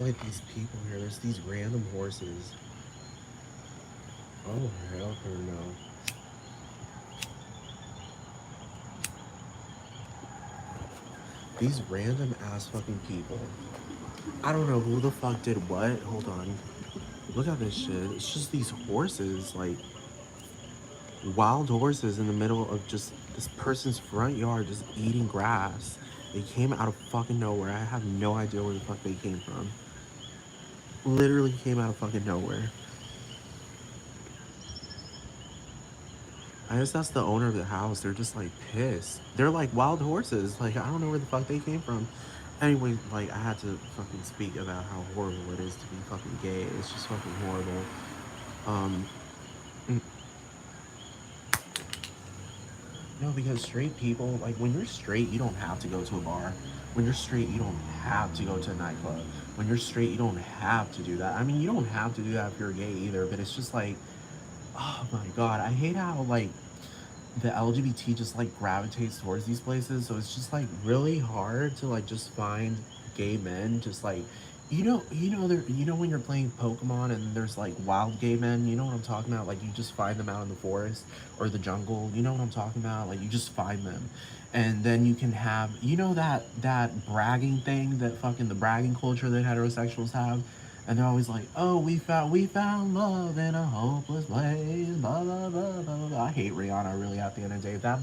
Like these people here, there's these random horses. Oh hell no. These random ass fucking people. I don't know who the fuck did what. Hold on. Look at this shit. It's just these horses, like wild horses in the middle of just this person's front yard just eating grass. They came out of fucking nowhere. I have no idea where the fuck they came from. Literally came out of fucking nowhere. I guess that's the owner of the house. They're just like pissed. They're like wild horses. Like I don't know where the fuck they came from. Anyway, like I had to fucking speak about how horrible it is to be fucking gay. It's just fucking horrible. Um, no, because straight people, like when you're straight, you don't have to go to a bar. When you're straight, you don't have to go to a nightclub. When you're straight, you don't have to do that. I mean, you don't have to do that if you're gay either. But it's just like, oh my god, I hate how like the LGBT just like gravitates towards these places. So it's just like really hard to like just find gay men. Just like, there, when you're playing Pokemon and there's like wild gay men. You know what I'm talking about? Like you just find them out in the forest or the jungle. You know what I'm talking about? Like you just find them, and then you can have that bragging thing that fucking the bragging culture that heterosexuals have, and they're always like, "Oh, we found love in a hopeless place." Blah blah blah blah blah. I hate Rihanna really. At the end of the day, if that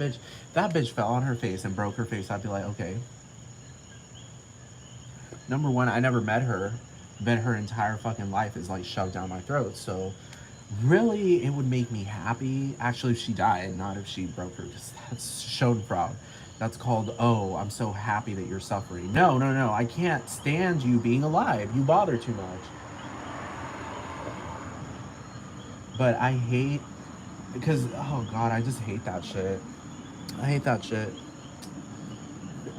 bitch fell on her face and broke her face, I'd be like, okay. Number one, I never met her, but her entire fucking life is like shoved down my throat. So really, it would make me happy. Actually, if she died, not if she broke her, because that's Schadenfreude. That's called, oh, I'm so happy that you're suffering. No, no, no, I can't stand you being alive. You bother too much. But I hate, because, oh God, I just hate that shit. I hate that shit.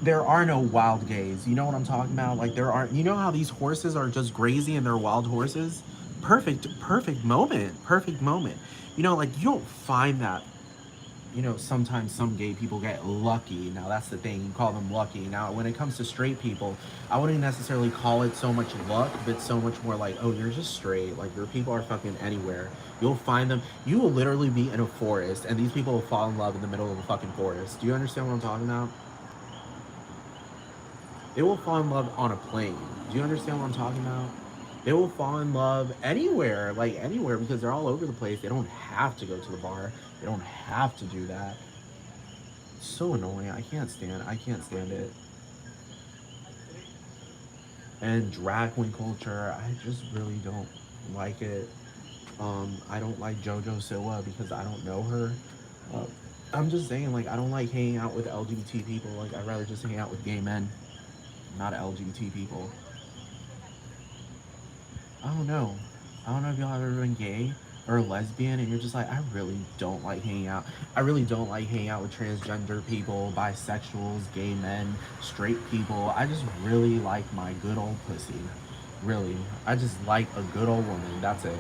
There are no wild gays. You know what I'm talking about? Like, there aren't, you know how these horses are just grazing and they're wild horses? Perfect moment. Perfect moment. Like, you don't find that. Sometimes some gay people get lucky. Now, that's the thing. You call them lucky. Now, when it comes to straight people, I wouldn't necessarily call it so much luck, but so much more like, oh, you're just straight. Like, your people are fucking anywhere. You'll find them. You will literally be in a forest, and these people will fall in love in the middle of a fucking forest. Do you understand what I'm talking about? They will fall in love on a plane. Do you understand what I'm talking about? They will fall in love anywhere, like anywhere, because they're all over the place. They don't have to go to the bar. They don't have to do that. It's so annoying. I can't stand it. And drag queen culture, I just really don't like it. I don't like JoJo Siwa because I don't know her. Uh, I'm just saying, like, I don't like hanging out with LGBT people. Like, I'd rather just hang out with gay men, not LGBT people. I don't know. I don't know if y'all have ever been gay or a lesbian and you're just like, I really don't like hanging out. I really don't like hanging out with transgender people, bisexuals, gay men, straight people. I just really like my good old pussy. Really. I just like a good old woman. That's it.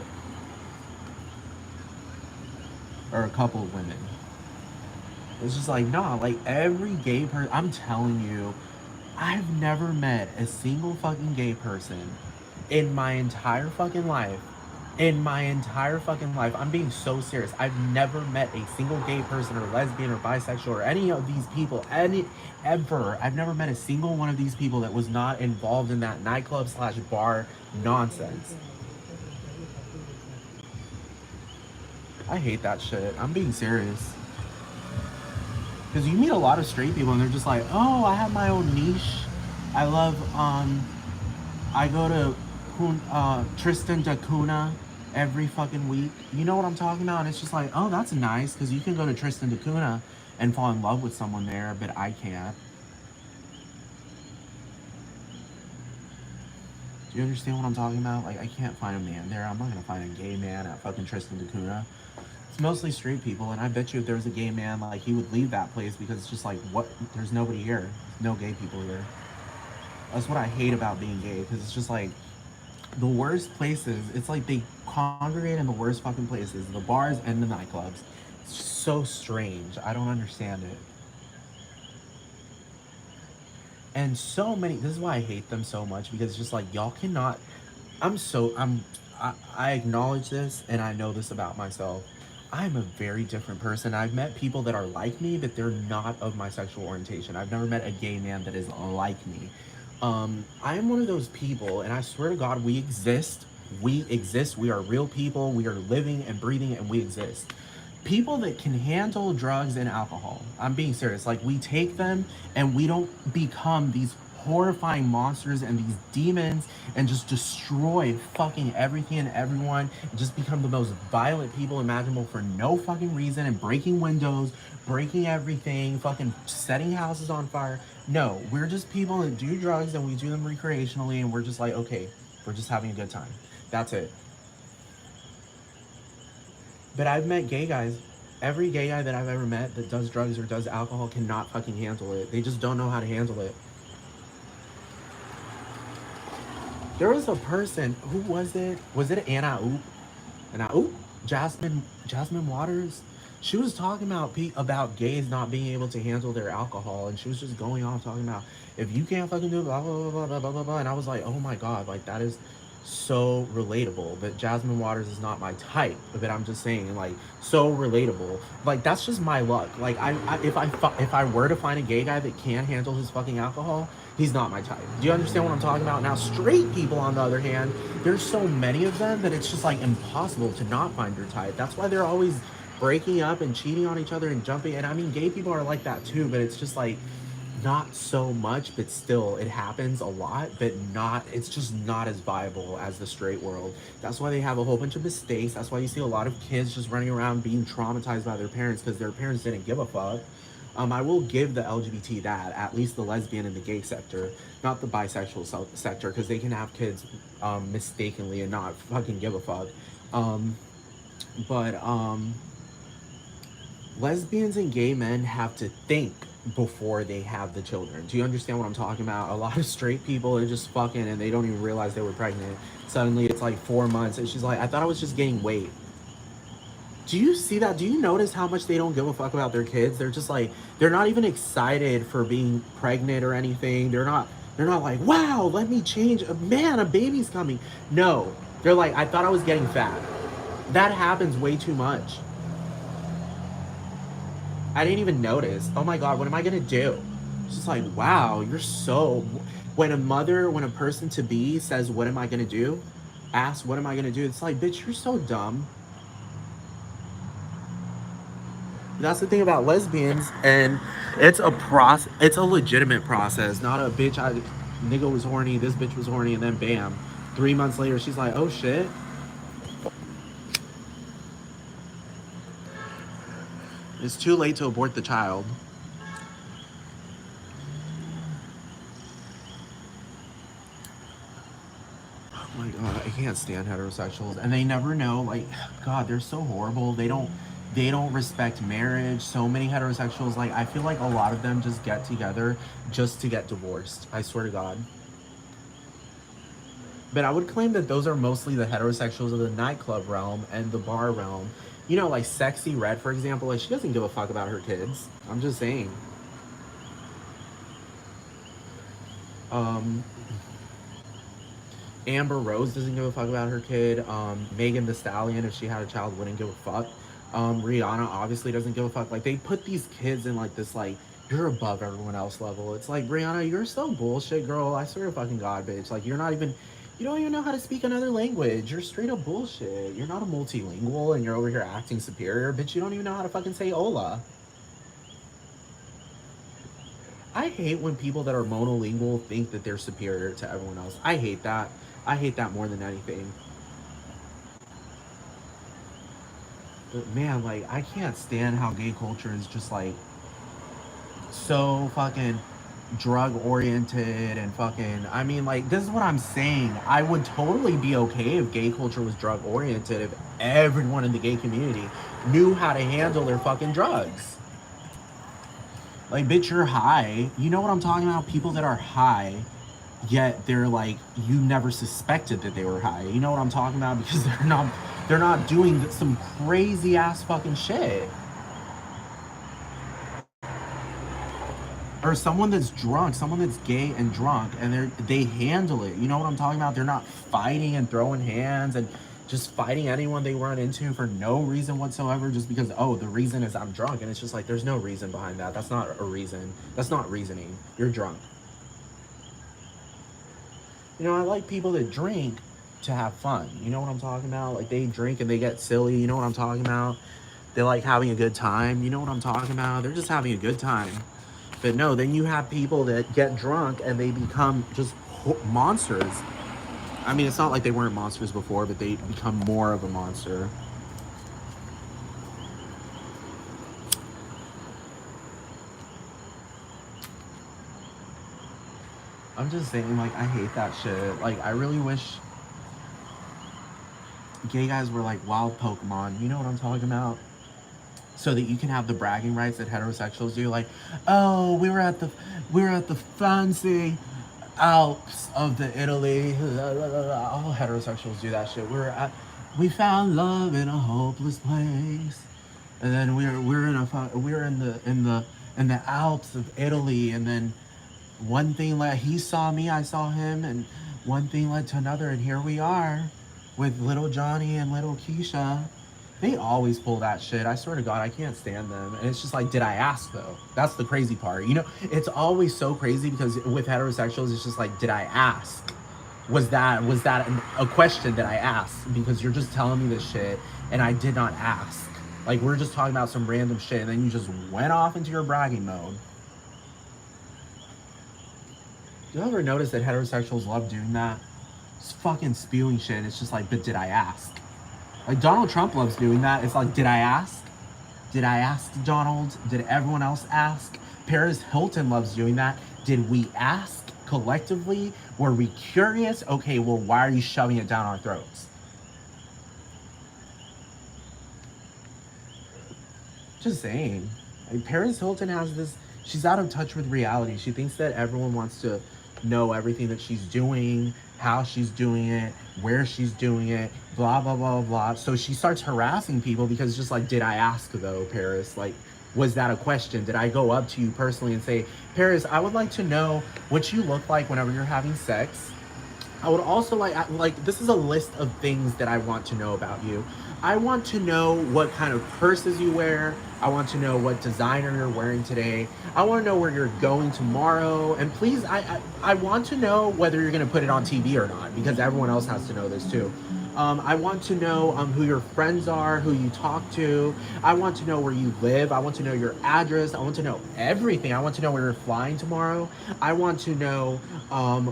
Or a couple of women. It's just like, nah, like every gay person, I'm telling you, I've never met a single fucking gay person in my entire fucking life. In my entire fucking life, I'm being so serious. I've never met a single gay person or lesbian or bisexual or any of these people, any ever. I've never met a single one of these people that was not involved in that nightclub slash bar nonsense. I hate that shit. I'm being serious. Because you meet a lot of straight people and they're just like, oh, I have my own niche. I love, I go to Tristan da Cunha every fucking week. You know what I'm talking about? And it's just like, oh, that's nice because you can go to Tristan da Cunha and fall in love with someone there, but I can't. Do you understand what I'm talking about? Like, I can't find a man there. I'm not gonna find a gay man at fucking Tristan da Cunha. It's mostly straight people, and I bet you if there was a gay man, like, he would leave that place because it's just like, what? There's nobody here. There's no gay people here. That's what I hate about being gay because it's just like the worst places. It's like they congregate in the worst fucking places, the bars and the nightclubs. It's so strange. I don't understand it. And so many, this is why I hate them so much, because it's just like, y'all cannot, I acknowledge this and I know this about myself. I'm a very different person. I've met people that are like me, but they're not of my sexual orientation. I've never met a gay man that is like me. I am one of those people, and I swear to God, we exist. We exist. We are real people. We are living and breathing, and we exist. People that can handle drugs and alcohol. I'm being serious. Like, we take them and we don't become these horrifying monsters and these demons and just destroy fucking everything and everyone and just become the most violent people imaginable for no fucking reason and breaking windows, breaking everything, fucking setting houses on fire. No, we're just people that do drugs and we do them recreationally, and we're just like, okay, we're just having a good time. That's it. But I've met gay guys. Every gay guy that I've ever met that does drugs or does alcohol cannot fucking handle it. They just don't know how to handle it. There was a person, who was it? Was it Anna Oop? Anna Oop? Jasmine Waters? She was talking about gays not being able to handle their alcohol, and she was just going off talking about, if you can't fucking do blah blah blah blah blah blah blah. And I was like, oh my god, like that is so relatable. But Jasmine Waters is not my type. But I'm just saying, like, so relatable. Like, that's just my luck. Like, if I were to find a gay guy that can handle his fucking alcohol, he's not my type. Do you understand what I'm talking about? Now, straight people, on the other hand, there's so many of them that it's just like impossible to not find your type. That's why they're always breaking up and cheating on each other and jumping. And I mean, gay people are like that too, but it's just like not so much, but still it happens a lot, but not, it's just not as viable as the straight world. That's why they have a whole bunch of mistakes. That's why you see a lot of kids just running around being traumatized by their parents because their parents didn't give a fuck. I will give the LGBT that, at least the lesbian and the gay sector, not the bisexual sector, because they can have kids mistakenly and not fucking give a fuck. Um, but lesbians and gay men have to think before they have the children. Do you understand what I'm talking about? A lot of straight people are just fucking and they don't even realize they were pregnant. Suddenly it's like 4 months and she's like, I thought I was just gaining weight. Do you see that? Do you notice how much they don't give a fuck about their kids? They're just like, they're not even excited for being pregnant or anything. They're not like, wow, let me change. Man, a baby's coming. No. They're like, I thought I was getting fat. That happens way too much. I didn't even notice. Oh my god, what am I gonna do? It's just like, wow, you're so. When a person to be says, what am I gonna do? Asks, what am I gonna do? It's like, bitch, you're so dumb. That's the thing about lesbians, and it's a process. It's a legitimate process, not a bitch. Nigga was horny, this bitch was horny, and then bam, 3 months later, she's like, oh shit. It's too late to abort the child. Oh my god, I can't stand heterosexuals, and they never know. Like, God, they're so horrible. They don't respect marriage. So many heterosexuals, like, I feel like a lot of them just get together just to get divorced. I swear to God. But I would claim that those are mostly the heterosexuals of the nightclub realm and the bar realm. You know, like Sexy Red, for example, like she doesn't give a fuck about her kids. I'm just saying. Um, Amber Rose doesn't give a fuck about her kid. Megan Thee Stallion, if she had a child, wouldn't give a fuck. Rihanna obviously doesn't give a fuck. Like, they put these kids in like this, like, you're above everyone else level. It's like, Rihanna, you're so bullshit, girl. I swear to fucking God, bitch. Like, you don't even know how to speak another language. You're straight up bullshit. You're not a multilingual and you're over here acting superior. Bitch, you don't even know how to fucking say hola. I hate when people that are monolingual think that they're superior to everyone else. I hate that. I hate that more than anything. But man, like, I can't stand how gay culture is just like so fucking drug oriented and fucking, I mean, like, this is what I'm saying. I would totally be okay if gay culture was drug oriented, if everyone in the gay community knew how to handle their fucking drugs. Like, bitch, you're high. You know what I'm talking about? People that are high, yet they're like, you never suspected that they were high. You know what I'm talking about? Because they're not doing some crazy ass fucking shit. or someone that's drunk, someone that's gay and drunk, and they handle it. You know what I'm talking about? They're not fighting and throwing hands and just fighting anyone they run into for no reason whatsoever, just because, oh, the reason is I'm drunk. And it's just like, there's no reason behind that. That's not a reason. That's not reasoning. You're drunk. You know, I like people that drink to have fun. You know what I'm talking about? Like, they drink and they get silly. You know what I'm talking about? They like having a good time. You know what I'm talking about? They're just having a good time. But no, then you have people that get drunk and they become just monsters. I mean, it's not like they weren't monsters before, but they become more of a monster. I'm just saying, like, I hate that shit. Like, I really wish gay guys were like wild Pokemon. You know what I'm talking about? So that you can have the bragging rights that heterosexuals do. Like, oh, we were at the fancy Alps of the Italy. All heterosexuals do that shit. We found love in a hopeless place, and then we're in the Alps of Italy, and then one thing led, he saw me, I saw him, and one thing led to another, and here we are with little Johnny and little Keisha. They always pull that shit. I swear to God, I can't stand them. And it's just like, did I ask though? That's the crazy part. You know, it's always so crazy because with heterosexuals, it's just like, did I ask? Was that a question that I asked? Because you're just telling me this shit and I did not ask. Like, we're just talking about some random shit and then you just went off into your bragging mode. Do you ever notice that heterosexuals love doing that? Just fucking spewing shit. It's just like, but did I ask? Like, Donald Trump loves doing that. It's like, did I ask? Did I ask Donald? Did everyone else ask? Paris Hilton loves doing that. Did we ask collectively? Were we curious? Okay, well, why are you shoving it down our throats? Just saying. Like, Paris Hilton has this, she's out of touch with reality. She thinks that everyone wants to know everything that she's doing, how she's doing it, where she's doing it, blah, blah, blah, blah. So she starts harassing people because just like, did I ask though, Paris? Like, was that a question? Did I go up to you personally and say, Paris, I would like to know what you look like whenever you're having sex? I would also like, this is a list of things that I want to know about you. I want to know what kind of purses you wear. I want to know what designer you're wearing today. I want to know where you're going tomorrow. And please, I want to know whether you're going to put it on TV or not, because everyone else has to know this too. I want to know who your friends are, who you talk to. I want to know where you live. I want to know your address. I want to know everything. I want to know where you're flying tomorrow. I want to know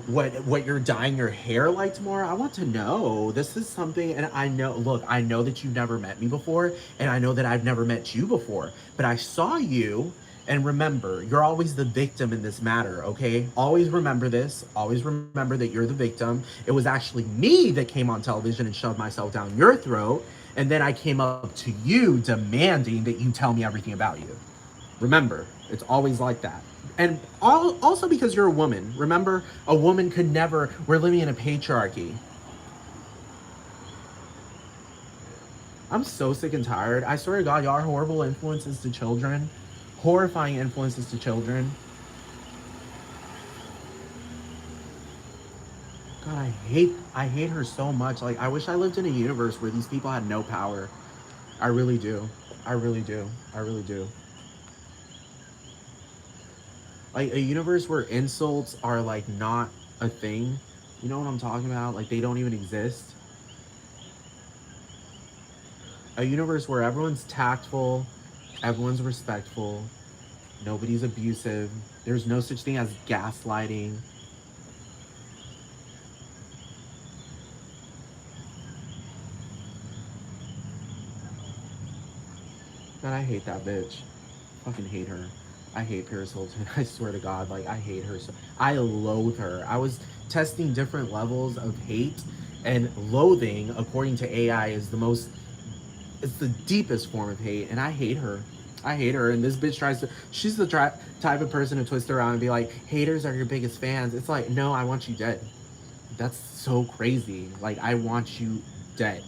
what you're dyeing your hair like tomorrow. I want to know. This is something, and I know, look, I know that you've never met me before, and I know that I've never met you before, but I saw you. And remember, you're always the victim in this matter, okay? Always remember this. Always remember that you're the victim. It was actually me that came on television and shoved myself down your throat. And then I came up to you demanding that you tell me everything about you. Remember, it's always like that. And also because you're a woman. Remember, a woman could never, we're living in a patriarchy. I'm so sick and tired. I swear to God, y'all are horrible influences to children. Horrifying influences to children. God, I hate her so much. Like, I wish I lived in a universe where these people had no power. I really do. I really do. I really do. Like, a universe where insults are like not a thing. You know what I'm talking about? Like, they don't even exist. A universe where everyone's tactful, everyone's respectful, nobody's abusive, there's no such thing as gaslighting. God, I hate that bitch. Fucking hate her. I hate Paris Hilton. I swear to God, like, I hate her. So I loathe her. I was testing different levels of hate, and loathing, according to AI, is the most, it's the deepest form of hate, and I hate her. I hate her, and this bitch tries to, she's the type of person to twist around and be like, haters are your biggest fans. It's like, no, I want you dead. That's so crazy. Like, I want you dead.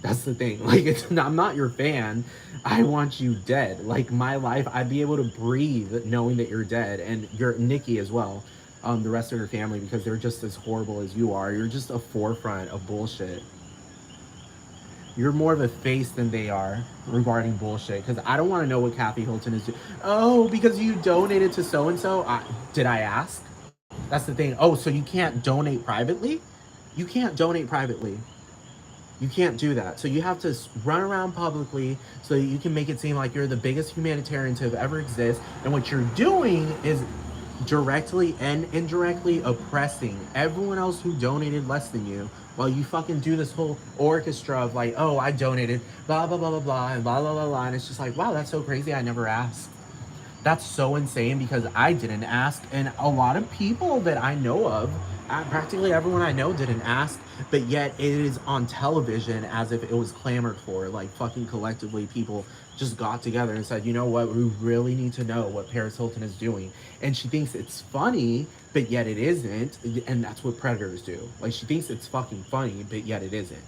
That's the thing. Like, I'm not your fan. I want you dead. Like, my life, I'd be able to breathe knowing that you're dead, and you're Nikki as well. The rest of your family, because they're just as horrible as you are. You're just a forefront of bullshit. You're more of a face than they are regarding bullshit. Because I don't want to know what Kathy Hilton is doing. Oh, because you donated to so and so. Did I ask? That's the thing. Oh, so you can't donate privately? You can't donate privately. You can't do that. So you have to run around publicly so that you can make it seem like you're the biggest humanitarian to have ever exist. And what you're doing is directly and indirectly oppressing everyone else who donated less than you, while you fucking do this whole orchestra of like, oh, I donated, blah, blah, blah, blah, blah, and blah, blah, blah, blah. And it's just like, wow, that's so crazy. I never asked. That's so insane because I didn't ask, and a lot of people that I know of, practically everyone I know didn't ask, but yet it is on television as if it was clamored for. Like, fucking collectively, people just got together and said, you know what, we really need to know what Paris Hilton is doing. And she thinks it's funny, but yet it isn't. And that's what predators do. Like, she thinks it's fucking funny, but yet it isn't.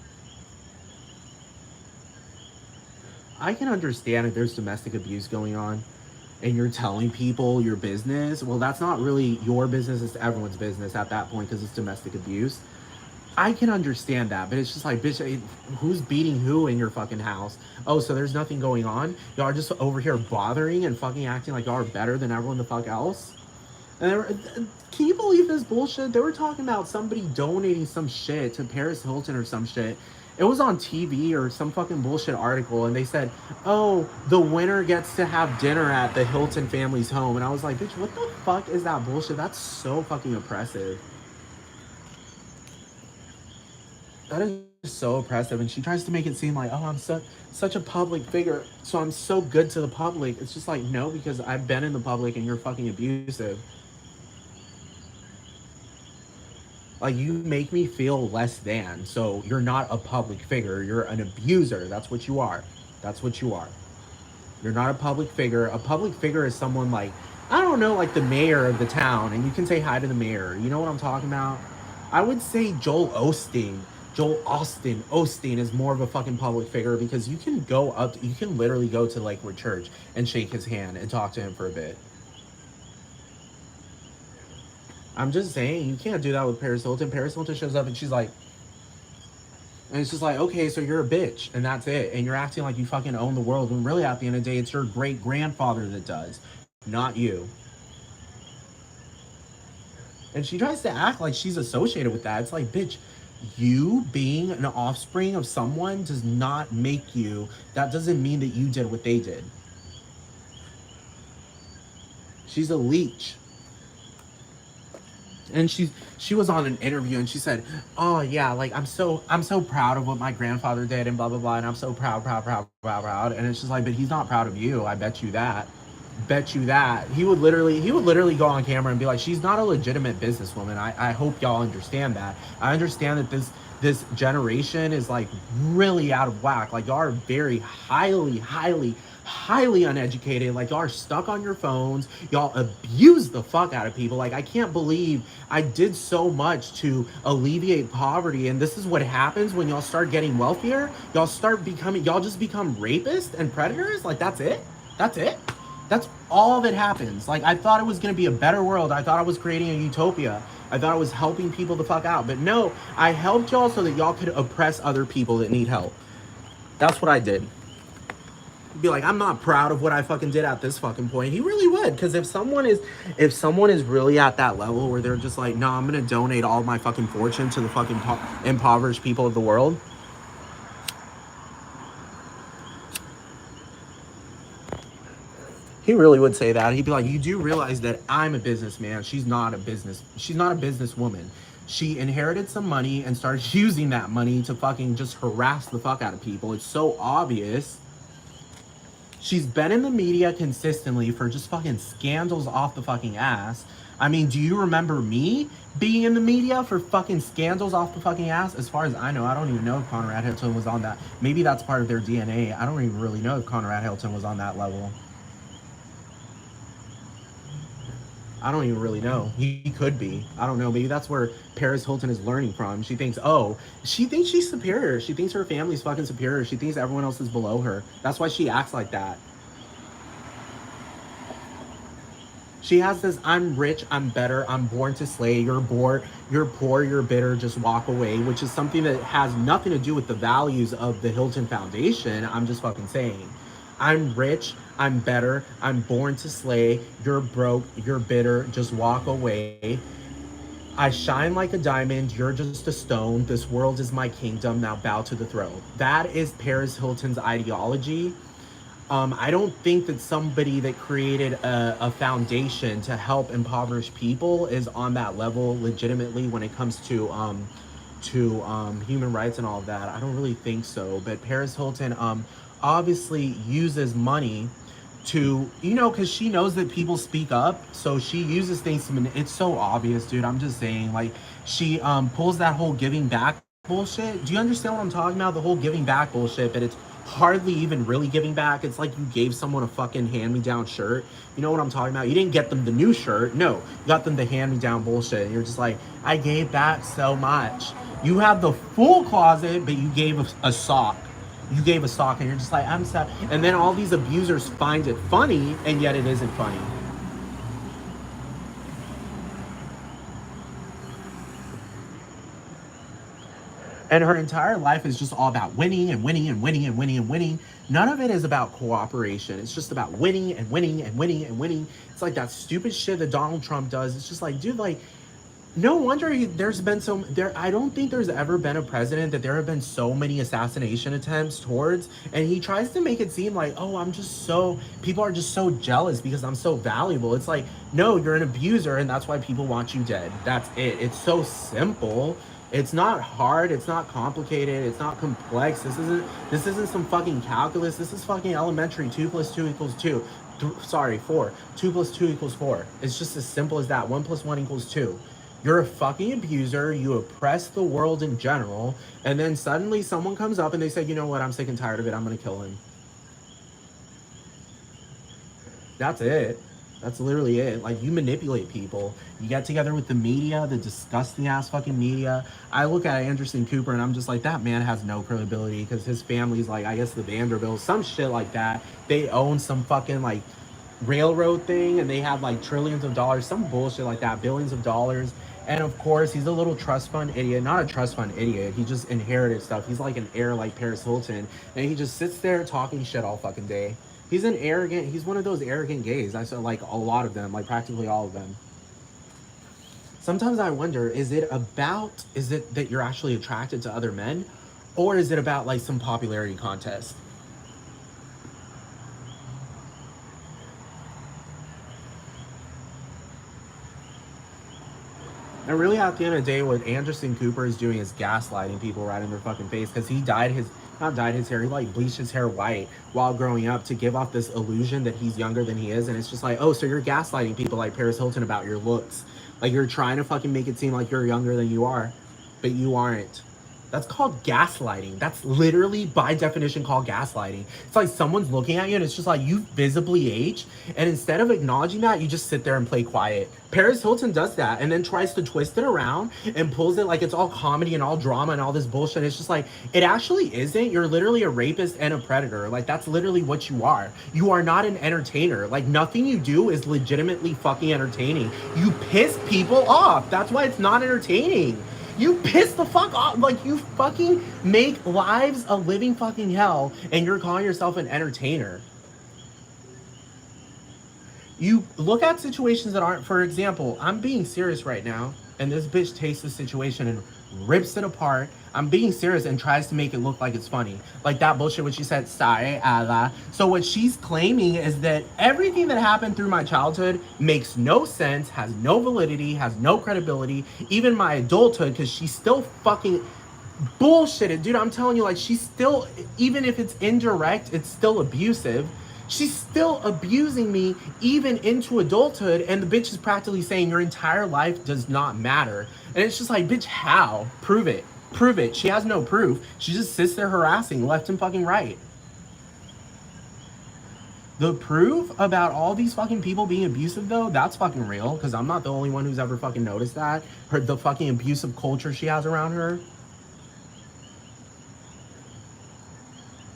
I can understand if there's domestic abuse going on and you're telling people your business. Well, that's not really your business, it's everyone's business at that point because it's domestic abuse. I can understand that, but it's just like, bitch, who's beating who in your fucking house? Oh, so there's nothing going on? Y'all are just over here bothering and fucking acting like y'all are better than everyone the fuck else? And can you believe this bullshit? They were talking about somebody donating some shit to Paris Hilton or some shit. It was on TV or some fucking bullshit article, and they said, oh, the winner gets to have dinner at the Hilton family's home. And I was like, bitch, what the fuck is that bullshit? That's so fucking oppressive. That is so oppressive. And she tries to make it seem like, oh, I'm such a public figure, so I'm so good to the public. It's just like, no, because I've been in the public and you're fucking abusive. Like, you make me feel less than. So you're not a public figure. You're an abuser. That's what you are. That's what you are. You're not a public figure. A public figure is someone like, I don't know, like the mayor of the town, and you can say hi to the mayor. You know what I'm talking about? I would say Joel Osteen. Joel Austin Osteen is more of a fucking public figure because you can go up, you can literally go to Lakewood Church and shake his hand and talk to him for a bit. I'm just saying, you can't do that with Paris Hilton. Paris Hilton shows up and she's like, and it's just like, okay, so you're a bitch, and that's it. And you're acting like you fucking own the world, when really at the end of the day, it's your great grandfather that does, not you. And she tries to act like she's associated with that. It's like, bitch, you being an offspring of someone does not make you, that doesn't mean that you did what they did. She's a leech. And she was on an interview and she said, oh yeah, like I'm so proud of what my grandfather did and blah blah blah, and I'm so proud. And it's just like, but he's not proud of you. I bet you that. Bet you that. He would literally go on camera and be like, she's not a legitimate businesswoman. I hope y'all understand that. I understand that this generation is like really out of whack. Like, y'all are very highly uneducated. Like, y'all are stuck on your phones. Y'all abuse the fuck out of people. Like, I can't believe I did so much to alleviate poverty, and this is what happens when y'all start getting wealthier. Y'all just become rapists and predators. Like, that's it. That's all that happens. Like, I thought it was going to be a better world. I thought I was creating a utopia. I thought I was helping people the fuck out. But no, I helped y'all so that y'all could oppress other people that need help. That's what I did. Be like, I'm not proud of what I fucking did at this fucking point. He really would. Because if someone is really at that level where they're just like, no, I'm going to donate all my fucking fortune to the fucking impoverished people of the world, he really would say that. He'd be like, you do realize that I'm a businessman. She's not a businesswoman. She inherited some money and started using that money to fucking just harass the fuck out of people. It's so obvious. She's been in the media consistently for just fucking scandals off the fucking ass. I mean, do you remember me being in the media for fucking scandals off the fucking ass? As far as I know, I don't even know if Conrad Hilton was on that. Maybe that's part of their DNA. I don't even really know if Conrad Hilton was on that level. I don't even really know. He could be. I don't know. Maybe that's where Paris Hilton is learning from. She thinks, oh, she thinks she's superior. She thinks her family's fucking superior. She thinks everyone else is below her. That's why she acts like that. She has this I'm rich, I'm better, I'm born to slay, you're bored, you're poor, you're bitter, just walk away, which is something that has nothing to do with the values of the Hilton Foundation. I'm just fucking saying. I'm rich, I'm better, I'm born to slay, you're broke, you're bitter, just walk away. I shine like a diamond, you're just a stone, this world is my kingdom, now bow to the throne. That is Paris Hilton's ideology. I don't think that somebody that created a foundation to help impoverished people is on that level legitimately when it comes to human rights and all of that. I don't really think so. But Paris Hilton obviously uses money to, because she knows that people speak up, so she uses things to it's so obvious, dude. I'm just saying, like, she pulls that whole giving back bullshit. Do you understand what I'm talking about? The whole giving back bullshit, but it's hardly even really giving back. It's like you gave someone a fucking hand-me-down shirt. You know what I'm talking about? You didn't get them the new shirt. No, you got them the hand-me-down bullshit. And you're just like, I gave back so much. You have the full closet, but you gave a sock. You gave a sock, and you're just like, I'm sad. And then all these abusers find it funny, and yet it isn't funny. And her entire life is just all about winning and winning and winning and winning and winning. None of it is about cooperation. It's just about winning and winning and winning and winning. It's like that stupid shit that Donald Trump does. It's just like, dude, like, no wonder there's been so there. I don't think there's ever been a president that there have been so many assassination attempts towards, and he tries to make it seem like, oh, I'm just so people are just so jealous because I'm so valuable. It's like, no, you're an abuser, and that's why people want you dead. That's it. It's so simple. It's not hard. It's not complicated. It's not complex. This isn't some fucking calculus. This is fucking elementary. 2 + 2 = 2. Sorry, 4. 2 + 2 = 4. It's just as simple as that. 1 + 1 = 2. You're a fucking abuser. You oppress the world in general. And then suddenly someone comes up and they say, you know what? I'm sick and tired of it. I'm going to kill him. That's it. That's literally it. Like, you manipulate people. You get together with the media, the disgusting ass fucking media. I look at Anderson Cooper and I'm just like, that man has no credibility because his family's like, I guess the Vanderbilts, some shit like that. They own some fucking like railroad thing and they have like trillions of dollars, some bullshit like that, billions of dollars. And of course, he's a little trust fund idiot. Not a trust fund idiot. He just inherited stuff. He's like an heir like Paris Hilton. And he just sits there talking shit all fucking day. He's one of those arrogant gays. I saw like a lot of them, like practically all of them. Sometimes I wonder, is it that you're actually attracted to other men? Or is it about like some popularity contest? And really, at the end of the day, what Anderson Cooper is doing is gaslighting people right in their fucking face because he not dyed his hair, he like bleached his hair white while growing up to give off this illusion that he's younger than he is. And it's just like, oh, so you're gaslighting people like Paris Hilton about your looks. Like, you're trying to fucking make it seem like you're younger than you are, but you aren't. That's called gaslighting. That's literally by definition called gaslighting. It's like someone's looking at you and it's just like you visibly age. And instead of acknowledging that, you just sit there and play quiet. Paris Hilton does that and then tries to twist it around and pulls it like it's all comedy and all drama and all this bullshit. It's just like, it actually isn't. You're literally a rapist and a predator. Like, that's literally what you are. You are not an entertainer. Like, nothing you do is legitimately fucking entertaining. You piss people off. That's why it's not entertaining. You piss the fuck off. Like, you fucking make lives a living fucking hell and you're calling yourself an entertainer. You look at situations that aren't, for example, I'm being serious right now, and this bitch takes the situation and rips it apart. I'm being serious and tries to make it look like it's funny. Like that bullshit when she said, sorry, Allah. So what she's claiming is that everything that happened through my childhood makes no sense, has no validity, has no credibility, even my adulthood, because she's still fucking bullshitted. Dude, I'm telling you, like, she's still, even if it's indirect, it's still abusive. She's still abusing me even into adulthood, and the bitch is practically saying your entire life does not matter. And it's just like, bitch, how? Prove it. Prove it. She has no proof. She just sits there harassing left and fucking right. The proof about all these fucking people being abusive though, that's fucking real. Cause I'm not the only one who's ever fucking noticed that. The fucking abusive culture she has around her.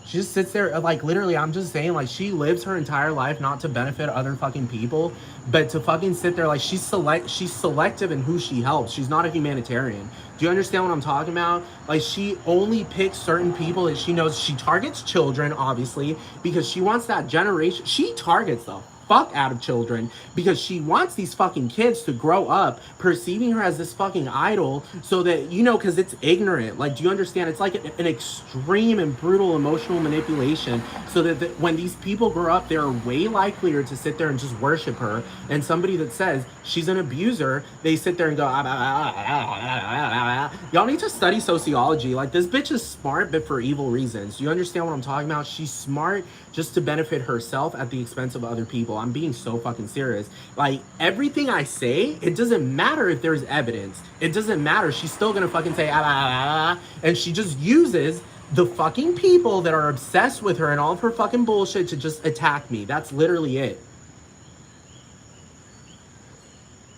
She just sits there, like, literally, I'm just saying, like, she lives her entire life not to benefit other fucking people, but to fucking sit there, like, she's selective in who she helps. She's not a humanitarian. Do you understand what I'm talking about? Like, she only picks certain people that she knows. She targets children, obviously, because she wants that generation. She targets the fuck out of children because she wants these fucking kids to grow up perceiving her as this fucking idol, so that, you know, because it's ignorant. Like, do you understand? It's like an extreme and brutal emotional manipulation, so that when these people grow up, they're way likelier to sit there and just worship her. And somebody that says she's an abuser, they sit there and go, ah, ah, ah, ah. Y'all need to study sociology. Like, this bitch is smart, but for evil reasons. Do you understand what I'm talking about? She's smart just to benefit herself at the expense of other people. I'm being so fucking serious. Like, everything I say, it doesn't matter if there's evidence. It doesn't matter. She's still gonna fucking say, ah, ah, ah, ah. And she just uses the fucking people that are obsessed with her and all of her fucking bullshit to just attack me. That's literally it.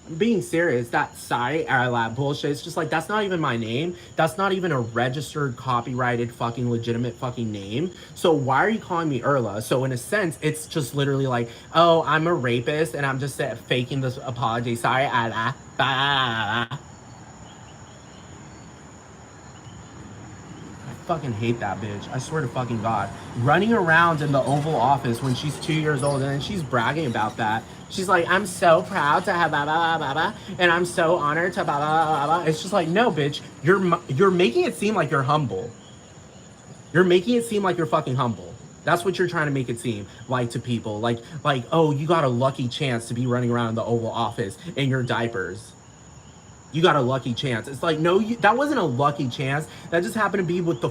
I'm being serious. That site, that bullshit, it's just like, that's not even my name. That's not even a registered, copyrighted, fucking legitimate fucking name. So why are you calling me Erla? So in a sense, it's just literally like, oh, I'm a rapist and I'm just faking this apology. Sorry, fucking hate that bitch. I swear to fucking God. Running around in the Oval Office when she's 2 years old, and then she's bragging about that. She's like, I'm so proud to have blah, blah, blah, blah, and I'm so honored to blah, blah, blah, blah. It's just like, no, bitch. You're making it seem like you're humble. You're making it seem like you're fucking humble. That's what you're trying to make it seem like to people. Like, oh, you got a lucky chance to be running around in the Oval Office in your diapers. You got a lucky chance. It's like, no, that wasn't a lucky chance. That just happened to be with the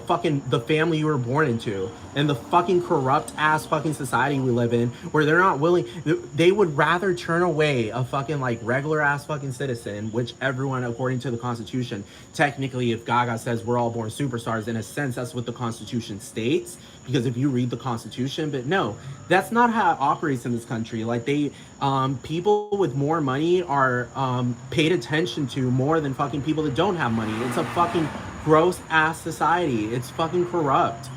family you were born into, and the fucking corrupt ass fucking society we live in, where they're not willing. They would rather turn away a fucking like regular ass fucking citizen, which everyone, according to the Constitution, technically, if Gaga says we're all born superstars, in a sense, that's what the Constitution states. Because if you read the Constitution, but no, that's not how it operates in this country. Like, people with more money are paid attention to more than fucking people that don't have money. It's a fucking gross ass society. It's fucking corrupt.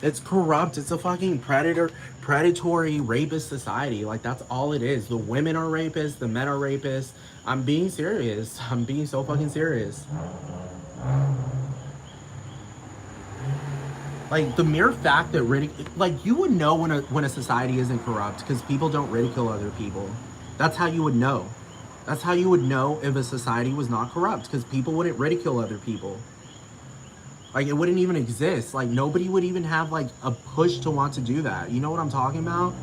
It's corrupt. It's a fucking predatory, rapist society. Like, that's all it is. The women are rapists. The men are rapists. I'm being serious. I'm being so fucking serious. Like, the mere fact that like, you would know when a society isn't corrupt because people don't ridicule other people. That's how you would know. That's how you would know if a society was not corrupt, because people wouldn't ridicule other people. Like, it wouldn't even exist. Like, nobody would even have like a push to want to do that. You know what I'm talking about?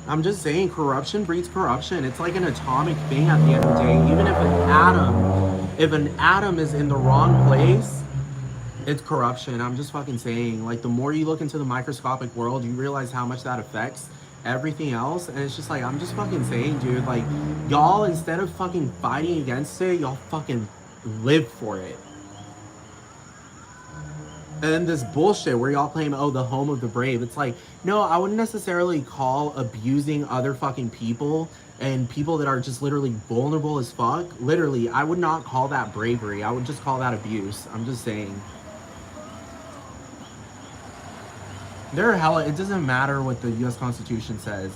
I'm just saying, corruption breeds corruption. It's like an atomic thing at the end of the day. Even if an atom is in the wrong place, it's corruption. I'm just fucking saying, like, the more you look into the microscopic world, you realize how much that affects everything else. And it's just like, I'm just fucking saying, dude, like, y'all, instead of fucking fighting against it, y'all fucking live for it. And then this bullshit where y'all claim, oh, the home of the brave. It's like, no, I wouldn't necessarily call abusing other fucking people and people that are just literally vulnerable as fuck. Literally, I would not call that bravery. I would just call that abuse. I'm just saying. It doesn't matter what the US Constitution says.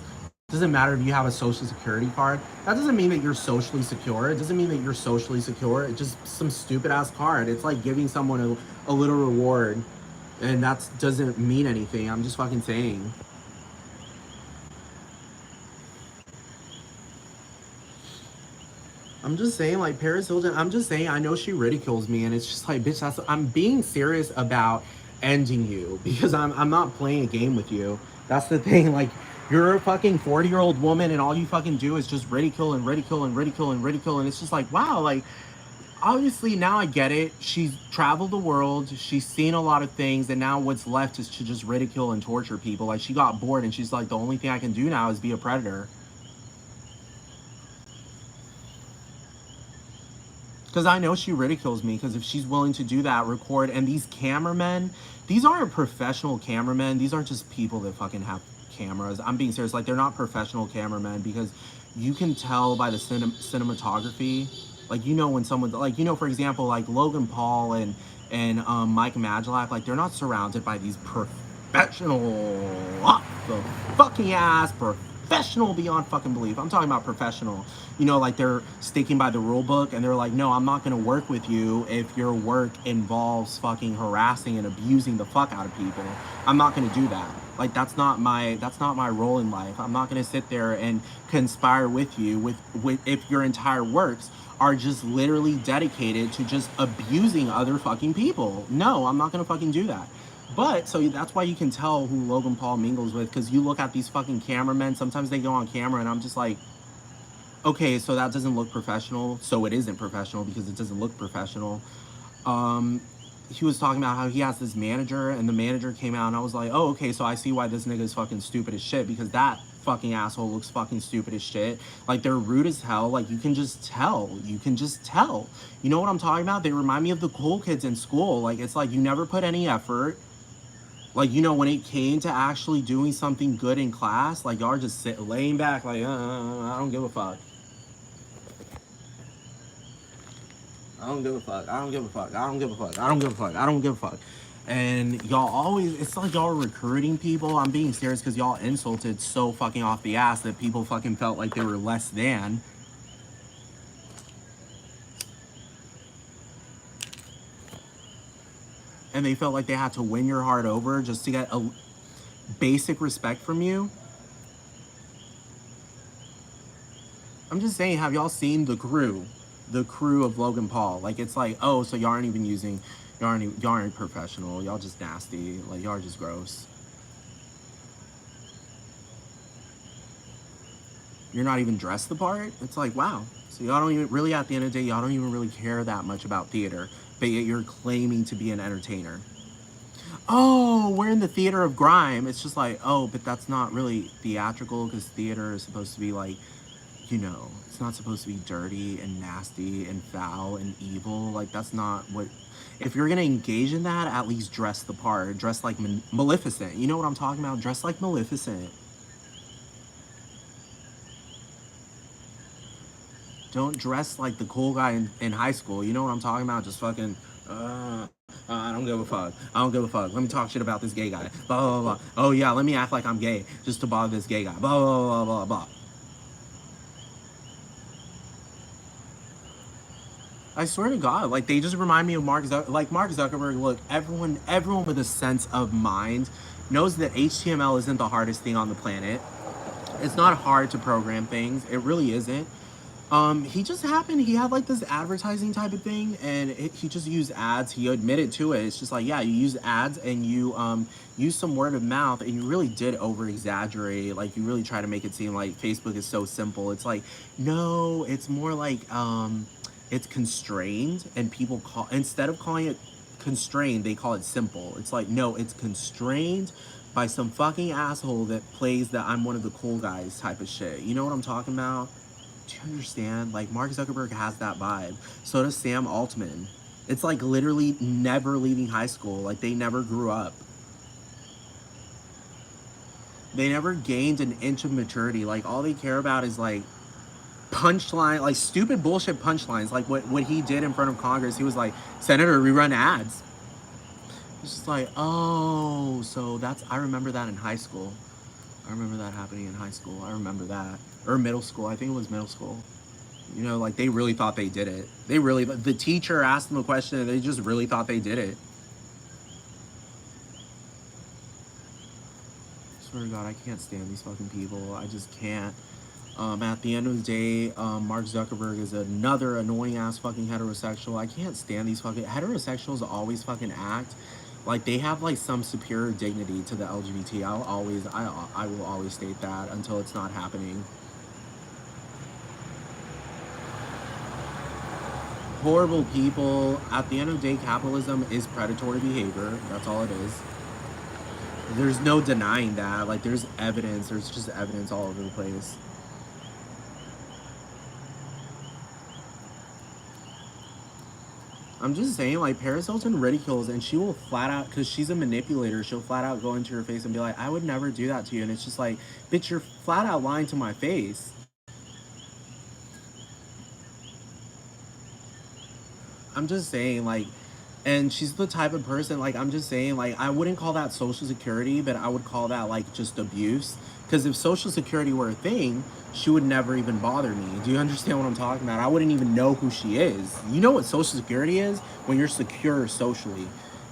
It doesn't matter if you have a social security card. That doesn't mean that you're socially secure. It doesn't mean that you're socially secure. It's just some stupid ass card. It's like giving someone a little reward, and that doesn't mean anything. I'm just fucking saying. I'm just saying, like, Paris Hilton, I'm just saying, I know she ridicules me, and it's just like, bitch, I'm being serious about ending you, because I'm not playing a game with you. That's the thing. Like, you're a fucking 40-year-old woman, and all you fucking do is just ridicule and ridicule and ridicule and ridicule, and it's just like, wow, like, obviously now I get it. She's traveled the world, she's seen a lot of things, and now what's left is to just ridicule and torture people. Like, she got bored, and she's like, the only thing I can do now is be a predator. Because I know she ridicules me, because if she's willing to do that, record, and these cameramen, these aren't professional cameramen. These aren't just people that fucking have cameras. I'm being serious. Like, they're not professional cameramen, because you can tell by the cinematography. Like, you know, when someone, like, you know, for example, like Logan Paul and Mike Magellak, like, they're not surrounded by these professional, off the fucking ass, professional beyond fucking belief. I'm talking about professional. You know, like, they're sticking by the rule book, and they're like, no, I'm not gonna work with you if your work involves fucking harassing and abusing the fuck out of people. I'm not gonna do that. Like, that's not my role in life. I'm not gonna sit there and conspire with you with if your entire works are just literally dedicated to just abusing other fucking people. No, I'm not gonna fucking do that. But so that's why you can tell who Logan Paul mingles with, because you look at these fucking cameramen. Sometimes they go on camera, and I'm just like, okay, so that doesn't look professional. So it isn't professional because it doesn't look professional. Um, he was talking about how he has this manager, and the manager came out, and I was like, oh, okay, so I see why this nigga is fucking stupid as shit, because that fucking asshole looks fucking stupid as shit. Like, they're rude as hell. Like, you can just tell. You can just tell. You know what I'm talking about? They remind me of the cool kids in school. Like, it's like you never put any effort. Like, you know, when it came to actually doing something good in class, like, y'all just laying back, like, I don't give a fuck. I don't give a fuck. I don't give a fuck. I don't give a fuck. I don't give a fuck. I don't give a fuck. And y'all always, it's like y'all are recruiting people. I'm being serious, because y'all insulted so fucking off the ass that people fucking felt like they were less than. And they felt like they had to win your heart over just to get a basic respect from you. I'm just saying, have y'all seen the crew? The crew of Logan Paul? Like, it's like, oh, so y'all aren't even using, y'all aren't professional. Y'all just nasty. Like, y'all are just gross. You're not even dressed the part. It's like, wow. So y'all don't even really, at the end of the day, y'all don't even really care that much about theater, but yet you're claiming to be an entertainer. Oh, we're in the theater of grime. It's just like, oh, but that's not really theatrical, because theater is supposed to be like, you know, it's not supposed to be dirty and nasty and foul and evil. Like, that's not what, if you're gonna engage in that, at least dress the part. Dress like Maleficent. You know what I'm talking about? Dress like Maleficent. Don't dress like the cool guy in high school. You know what I'm talking about? Just fucking, I don't give a fuck. I don't give a fuck. Let me talk shit about this gay guy. Blah, blah, blah. Oh, yeah, let me act like I'm gay just to bother this gay guy. Blah, blah, blah, blah, blah. I swear to God, like, they just remind me of Mark Zuckerberg. Look, everyone with a sense of mind knows that HTML isn't the hardest thing on the planet. It's not hard to program things. It really isn't. He had like this advertising type of thing, and he just used ads. He admitted to it. It's just like, yeah, you use ads, and you use some word of mouth, and you really did over exaggerate. Like, you really try to make it seem like Facebook is so simple. It's like, no, it's more like it's constrained, and people instead of calling it constrained, they call it simple. It's like, no, it's constrained by some fucking asshole that plays that I'm one of the cool guys type of shit. You know what I'm talking about? Do you understand? Like, Mark Zuckerberg has that vibe. So does Sam Altman. It's like literally never leaving high school. Like, they never grew up. They never gained an inch of maturity. Like, all they care about is like punchline, like stupid bullshit punchlines. Like what he did in front of Congress. He was like, Senator, we run ads. It's just like, oh, so that's, I remember that in high school. I remember that happening in high school. I remember that. Or middle school. I think it was middle school. You know, like, they really thought they did it. The teacher asked them a question, and they just really thought they did it. I swear to God, I can't stand these fucking people. I just can't. At the end of the day, Mark Zuckerberg is another annoying ass fucking heterosexual. I can't stand these fucking heterosexuals. Always fucking act like they have like some superior dignity to the LGBT. I will always state that until it's not happening. Horrible people. At the end of the day, capitalism is predatory behavior. That's all it is. There's no denying that. Like, there's evidence. There's just evidence all over the place. I'm just saying, like, Paris Hilton ridicules, and she will flat out, because she's a manipulator, she'll flat out go into your face and be like, I would never do that to you. And it's just like, bitch, you're flat out lying to my face. I'm just saying, like, and she's the type of person, like, I'm just saying, like, I wouldn't call that social security, but I would call that, like, just abuse. Because if social security were a thing, she would never even bother me. Do you understand what I'm talking about? I wouldn't even know who she is. You know what social security is? When you're secure socially.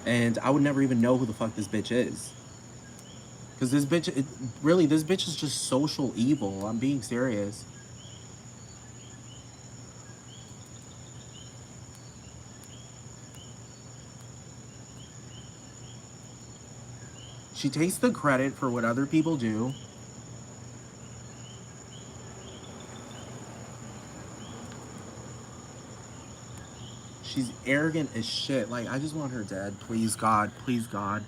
And I would never even know who the fuck this bitch is. Because this bitch, really, this bitch is just social evil. I'm being serious. She takes the credit for what other people do. She's arrogant as shit. Like, I just want her dead. Please, God. Please, God.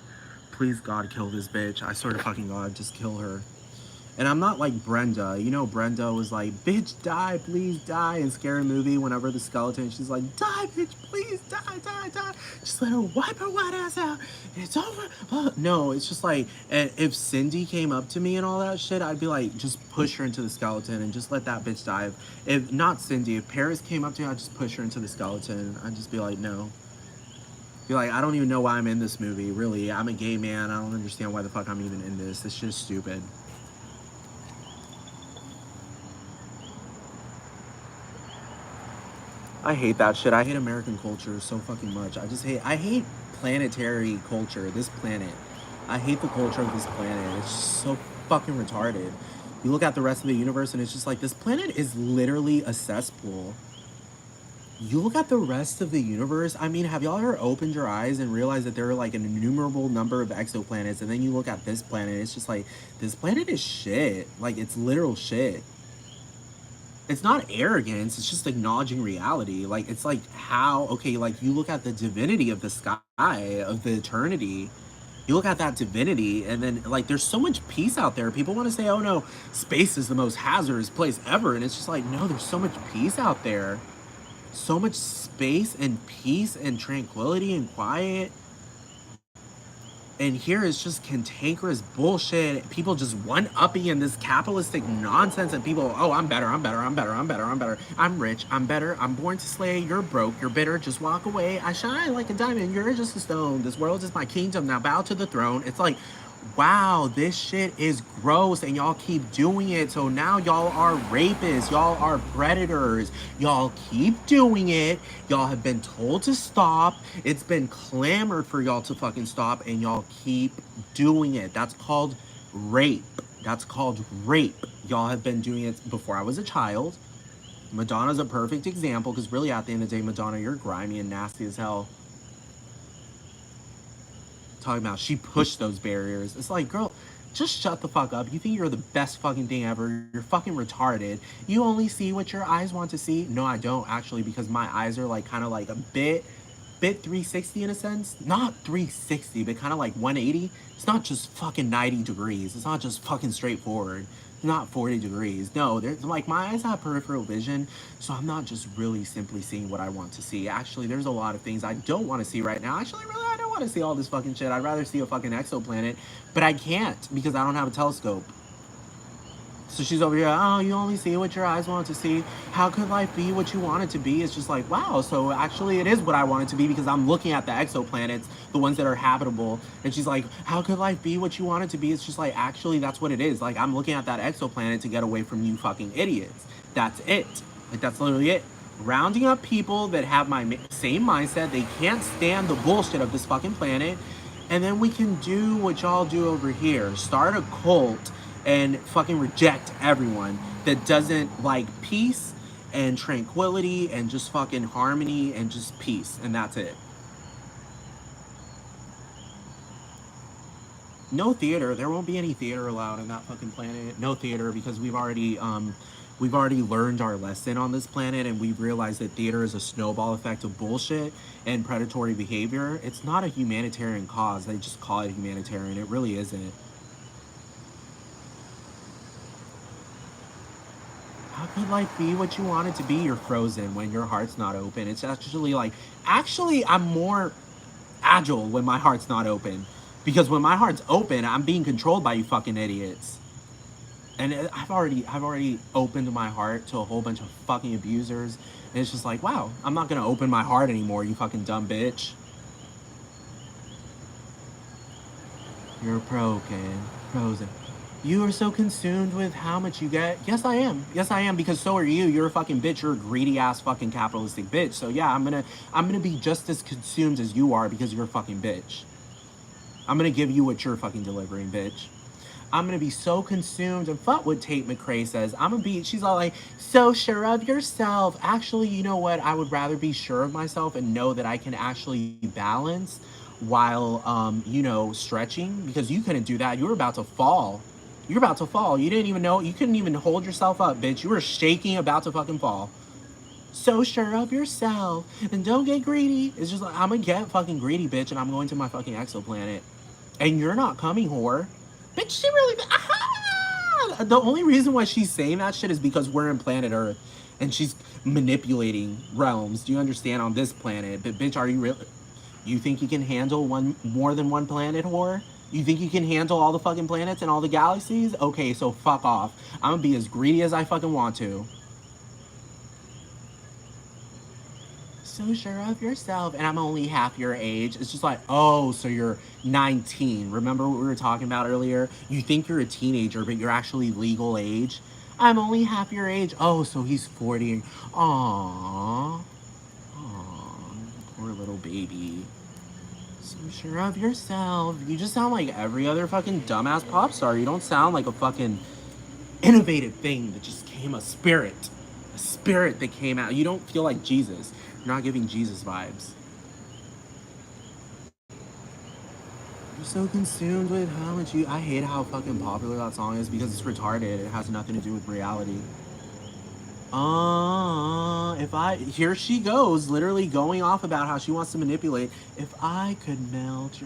Please, God, kill this bitch. I swear to fucking God, just kill her. And I'm not like Brenda. You know, Brenda was like, bitch, die, please die, in Scary Movie, whenever the skeleton, she's like, die, bitch, please, die, die, die. Just let her wipe her white ass out. It's over. No, it's just like, if Cindy came up to me and all that shit, I'd be like, just push her into the skeleton and just let that bitch die. If not Cindy, if Paris came up to me, I'd just push her into the skeleton. I'd just be like, no. Be like, I don't even know why I'm in this movie, really. I'm a gay man. I don't understand why the fuck I'm even in this. It's just stupid. I hate that shit. I hate American culture so fucking much. I hate planetary culture, this planet. I hate the culture of this planet. It's just so fucking retarded. You look at the rest of the universe and it's just like, this planet is literally a cesspool. You look at the rest of the universe, I mean, have y'all ever opened your eyes and realized that there are like an innumerable number of exoplanets, and then you look at this planet, it's just like, this planet is shit. Like, it's literal shit. It's not arrogance, it's just acknowledging reality. Like, it's like, how, okay, like, you look at the divinity of the sky, of the eternity, you look at that divinity, and then, like, there's so much peace out there. People want to say, oh no, space is the most hazardous place ever, and it's just like, no, there's so much peace out there, so much space and peace and tranquility and quiet. And here is just cantankerous bullshit. People just one-upping in this capitalistic nonsense, and people, oh, I'm better, I'm better, I'm better, I'm better, I'm better. I'm rich, I'm better, I'm born to slay, you're broke, you're bitter, just walk away. I shine like a diamond, you're just a stone. This world is my kingdom, now bow to the throne. It's like, wow, this shit is gross, and y'all keep doing it. So now y'all are rapists, y'all are predators, y'all keep doing it. Y'all have been told to stop. It's been clamored for y'all to fucking stop, and y'all keep doing it. That's called rape. That's called rape. Y'all have been doing it before I was a child. Madonna's a perfect example, because really, at the end of the day, Madonna, you're grimy and nasty as hell. Talking about she pushed those barriers. It's like, girl, just shut the fuck up. You think you're the best fucking thing ever. You're fucking retarded. You only see what your eyes want to see. No, I don't actually, because my eyes are like kind of like a bit 360 in a sense. Not 360, but kind of like 180. It's not just fucking 90 degrees. It's not just fucking straightforward. Not 40 degrees. No, there's like, my eyes have peripheral vision, so I'm not just really simply seeing what I want to see. Actually, there's a lot of things I don't want to see right now. Actually, really, I don't want to see all this fucking shit. I'd rather see a fucking exoplanet, but I can't because I don't have a telescope. So she's over here, oh, you only see what your eyes want to see. How could life be what you want it to be? It's just like, wow, so actually it is what I want it to be, because I'm looking at the exoplanets, the ones that are habitable. And she's like, how could life be what you want it to be? It's just like, actually, that's what it is. Like, I'm looking at that exoplanet to get away from you fucking idiots. That's it. Like, that's literally it. Rounding up people that have my same mindset, they can't stand the bullshit of this fucking planet, and then we can do what y'all do over here. Start a cult and fucking reject everyone that doesn't like peace and tranquility and just fucking harmony and just peace. And that's it. No theater. There won't be any theater allowed in that fucking planet. No theater, because we've already learned our lesson on this planet, and we've realized that theater is a snowball effect of bullshit and predatory behavior. It's not a humanitarian cause. They just call it humanitarian. It really isn't. But like, be what you want it to be. You're frozen when your heart's not open. It's actually like, actually, I'm more agile when my heart's not open, because when my heart's open, I'm being controlled by you fucking idiots. And I've already opened my heart to a whole bunch of fucking abusers, and it's just like, wow, I'm not gonna open my heart anymore, you fucking dumb bitch. You're broken, frozen. You are so consumed with how much you get. Yes, I am. Yes, I am. Because so are you. You're a fucking bitch. You're a greedy ass fucking capitalistic bitch. So yeah, I'm gonna be just as consumed as you are because you're a fucking bitch. I'm gonna give you what you're fucking delivering, bitch. I'm gonna be so consumed. And fuck what Tate McRae says. I'm gonna be. She's all like, so sure of yourself. Actually, you know what? I would rather be sure of myself and know that I can actually balance while, stretching, because you couldn't do that. You were about to fall. You're about to fall. You didn't even know. You couldn't even hold yourself up, bitch. You were shaking, about to fucking fall. So sure of yourself, and don't get greedy. It's just like, I'm gonna get fucking greedy, bitch, and I'm going to my fucking exoplanet. And you're not coming, whore. Bitch, she really. Ah! The only reason why she's saying that shit is because we're in planet Earth, and she's manipulating realms. Do you understand? On this planet, but bitch, are you really? You think you can handle one more than one planet, whore? You think you can handle all the fucking planets and all the galaxies? Okay, so fuck off. I'm gonna be as greedy as I fucking want to. So sure of yourself, and I'm only half your age. It's just like, oh, so you're 19. Remember what we were talking about earlier? You think you're a teenager, but you're actually legal age. I'm only half your age. Oh, so he's 40. Aww. Aww. Poor little baby. So sure of yourself. You just sound like every other fucking dumbass pop star. You don't sound like a fucking innovative thing that just came, a spirit. A spirit that came out. You don't feel like Jesus. You're not giving Jesus vibes. You're so consumed with how much you. I hate how fucking popular that song is because it's retarded. It has nothing to do with reality. If I. Here she goes, literally going off about how she wants to manipulate. If I could mend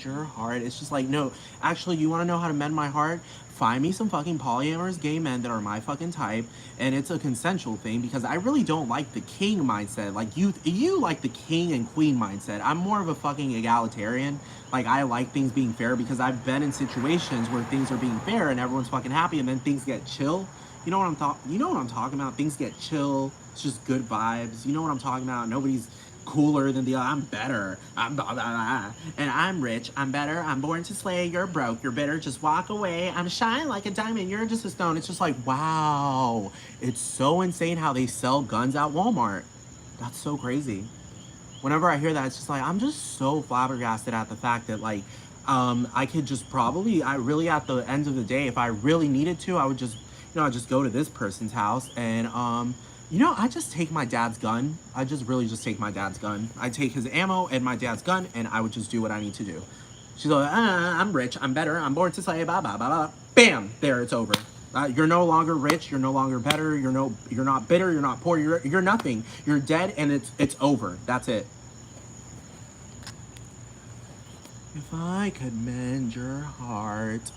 your heart. It's just like, no, actually, you want to know how to mend my heart? Find me some fucking polyamorous gay men that are my fucking type, and it's a consensual thing, because I really don't like the king mindset. Like, you like the king and queen mindset. I'm more of a fucking egalitarian. Like, I like things being fair because I've been in situations where things are being fair and everyone's fucking happy, and then things get chill. You know what I'm talking about? Things get chill. It's just good vibes. You know what I'm talking about? Nobody's cooler than the other. I'm better. I'm blah, blah, blah. And I'm rich. I'm better. I'm born to slay. You're broke. You're bitter. Just walk away. I'm shine like a diamond. You're just a stone. It's just like, wow. It's so insane how they sell guns at Walmart. That's so crazy. Whenever I hear that, it's just like, I'm just so flabbergasted at the fact that, like, I could just probably, I really, at the end of the day, if I really needed to, I would just, I just go to this person's house and, I just take my dad's gun. I just really just take my dad's gun. I take his ammo and my dad's gun, and I would just do what I need to do. She's like, I'm rich. I'm better. I'm born to slay. Blah blah blah blah. Bam! There, it's over. You're no longer rich. You're no longer better. You're not bitter. You're not poor. You're nothing. You're dead, and it's over. That's it. If I could mend your heart,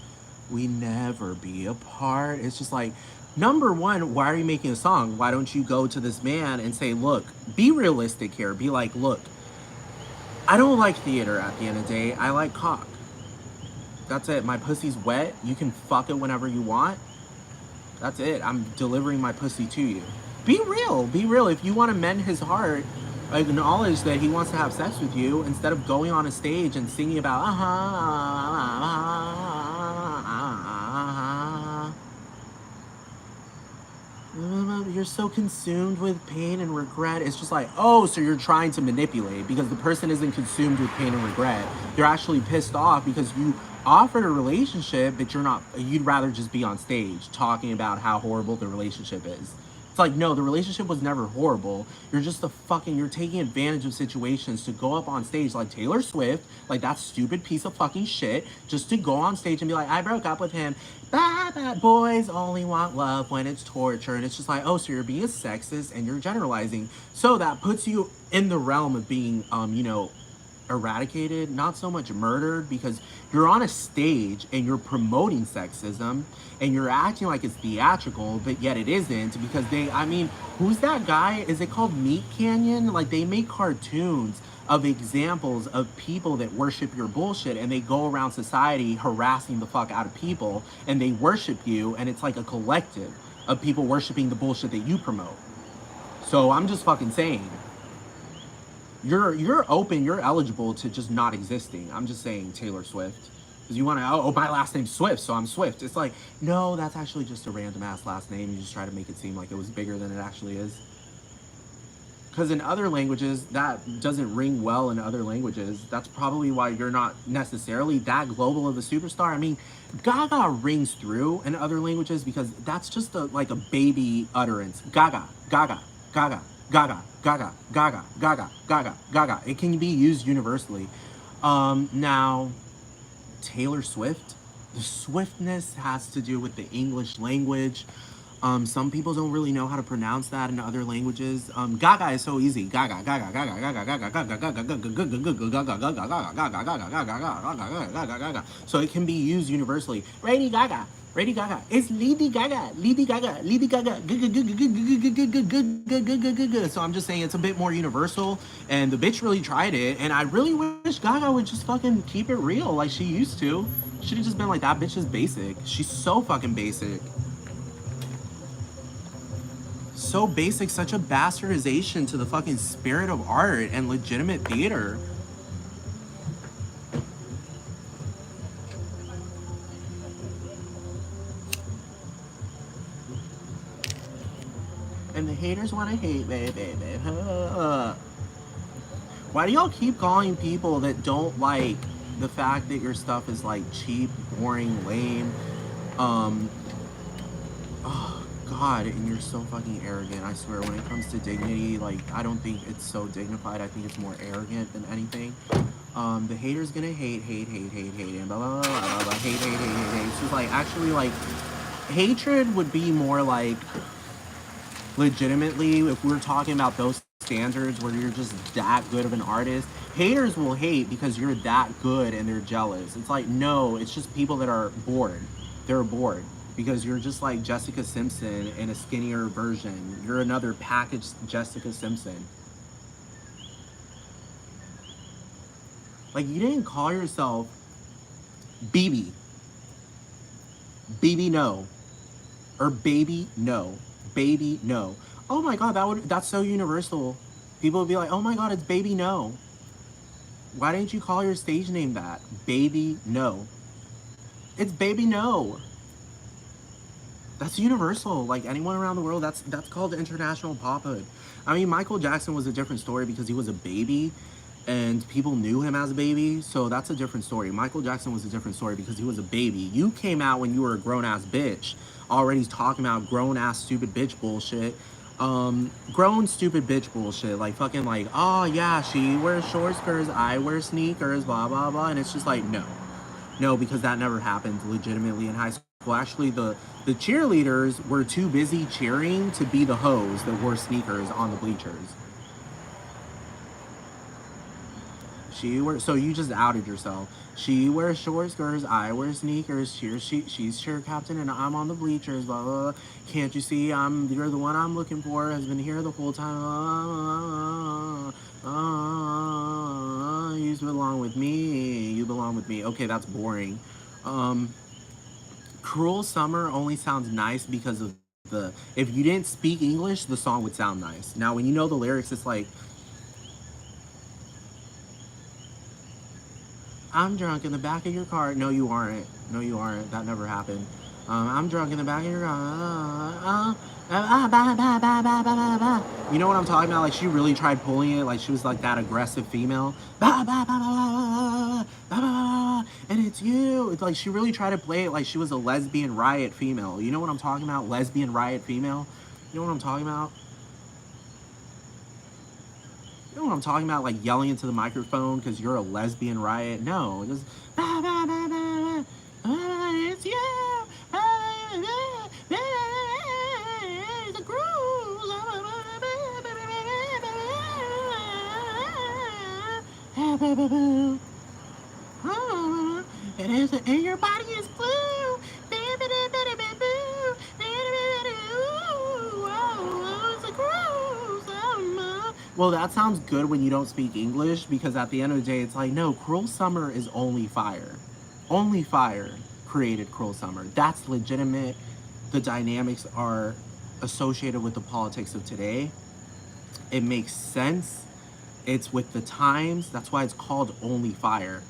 we never be apart. It's just like, number one, why are you making a song? Why don't you go to this man and say, look, be realistic here. Be like, look, I don't like theater at the end of the day. I like cock. That's it. My pussy's wet. You can fuck it whenever you want. That's it. I'm delivering my pussy to you. Be real. Be real. If you want to mend his heart, acknowledge that he wants to have sex with you, instead of going on a stage and singing about you're so consumed with pain and regret. It's just like, oh, so you're trying to manipulate because the person isn't consumed with pain and regret. They're actually pissed off because you offered a relationship, but you'd rather just be on stage talking about how horrible the relationship is. It's like, no, the relationship was never horrible. You're taking advantage of situations to go up on stage like Taylor Swift, like that stupid piece of fucking shit, just to go on stage and be like, I broke up with him. Bad boys only want love when it's torture. And it's just like, oh, so you're being sexist and you're generalizing. So that puts you in the realm of being, eradicated, not so much murdered, because you're on a stage and you're promoting sexism and you're acting like it's theatrical, but yet it isn't, because I mean, who's that guy? Is it called Meat Canyon? Like, they make cartoons of examples of people that worship your bullshit, and they go around society harassing the fuck out of people, and they worship you, and it's like a collective of people worshiping the bullshit that you promote. So I'm just fucking saying, you're open, you're eligible to just not existing. I'm just saying, Taylor Swift. Because you want to, oh, my last name's Swift, so I'm Swift. It's like, no, that's actually just a random ass last name. You just try to make it seem like it was bigger than it actually is. Because in other languages, that doesn't ring well in other languages. That's probably why you're not necessarily that global of a superstar. I mean, Gaga rings through in other languages because that's just like a baby utterance. Gaga, Gaga, Gaga, Gaga, Gaga, Gaga, Gaga, Gaga, Gaga. It can be used universally. Now, Taylor Swift, the swiftness has to do with the English language. Some people don't really know how to pronounce that in other languages. Gaga is so easy. Gaga, Gaga, Gaga, Gaga, Gaga, Gaga, Gaga, Gaga, Gaga. So it can be used universally. Lady Gaga, Lady Gaga. It's Lady Gaga, Lady Gaga, Lady Gaga. So I'm just saying it's a bit more universal, and the bitch really tried it, and I really wish Gaga would just fucking keep it real like she used to. Should have just been like, that bitch is basic. She's so fucking basic. So basic, such a bastardization to the fucking spirit of art and legitimate theater. And the haters want to hate, baby. Why do y'all keep calling people that don't like the fact that your stuff is like cheap, boring, lame? Oh God, and you're so fucking arrogant. I swear, when it comes to dignity, like, I don't think it's so dignified. I think it's more arrogant than anything. The hater's gonna hate, and blah, blah, blah, blah, blah, hate. It's just like, actually, like, hatred would be more like, legitimately, if we're talking about those standards where you're just that good of an artist, haters will hate because you're that good and they're jealous. It's like, no, it's just people that are bored. They're bored because you're just like Jessica Simpson in a skinnier version. You're another packaged Jessica Simpson. Like, you didn't call yourself BB. BB no. Or baby no. Baby no. Oh my God, that's so universal. People would be like, oh my God, it's Baby No. Why didn't you call your stage name that? Baby No. It's Baby No. That's universal. Like, anyone around the world, that's called international pophood. I mean, Michael Jackson was a different story because he was a baby and people knew him as a baby, so that's a different story. Michael Jackson was a different story because he was a baby. You came out when you were a grown-ass bitch, already talking about grown-ass stupid bitch bullshit. Grown stupid bitch bullshit, like fucking like, oh yeah, she wears short skirts, I wear sneakers, blah blah blah, and it's just like, no, because that never happened legitimately in high school. Actually, the cheerleaders were too busy cheering to be the hoes that wore sneakers on the bleachers. So you just outed yourself. She wears short skirts, I wear sneakers, she's cheer captain and I'm on the bleachers, blah, blah, blah. Can't you see you're the one I'm looking for, has been here the whole time. You belong with me, you belong with me. Okay, that's boring. Cruel Summer only sounds nice because of if you didn't speak English, the song would sound nice. Now, when you know the lyrics, it's like, I'm drunk in the back of your car. No, you aren't. No, you aren't. That never happened. I'm drunk in the back of your car. You know what I'm talking about? Like, she really tried pulling it. Like, she was like that aggressive female. And it's you. It's like, she really tried to play it like she was a lesbian riot female. You know what I'm talking about? Lesbian riot female. You know what I'm talking about? You know what I'm talking about? Like yelling into the microphone because you're a lesbian riot? No, just it's you. The cruise. It is, and your body is blue. Well, that sounds good when you don't speak English, because at the end of the day, it's like, no, Cruel Summer is only fire. Only fire created Cruel Summer. That's legitimate. The dynamics are associated with the politics of today. It makes sense. It's with the times. That's why it's called Only Fire.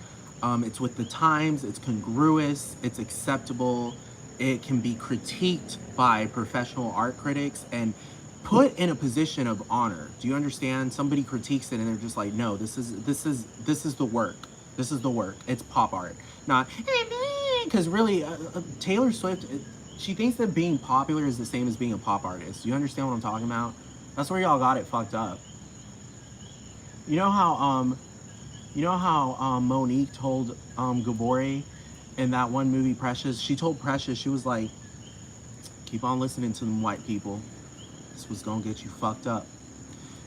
It's with the times. It's congruous. It's acceptable. It can be critiqued by professional art critics and put in a position of honor. Do you understand? Somebody critiques it and they're just like, no, this is the work. This is the work. It's pop art, not because really, Taylor Swift. She thinks that being popular is the same as being a pop artist. Do you understand what I'm talking about? That's where y'all got it fucked up. You know how Monique told Gabori in that one movie Precious? She told Precious, she was like, keep on listening to them white people. This was gonna get you fucked up.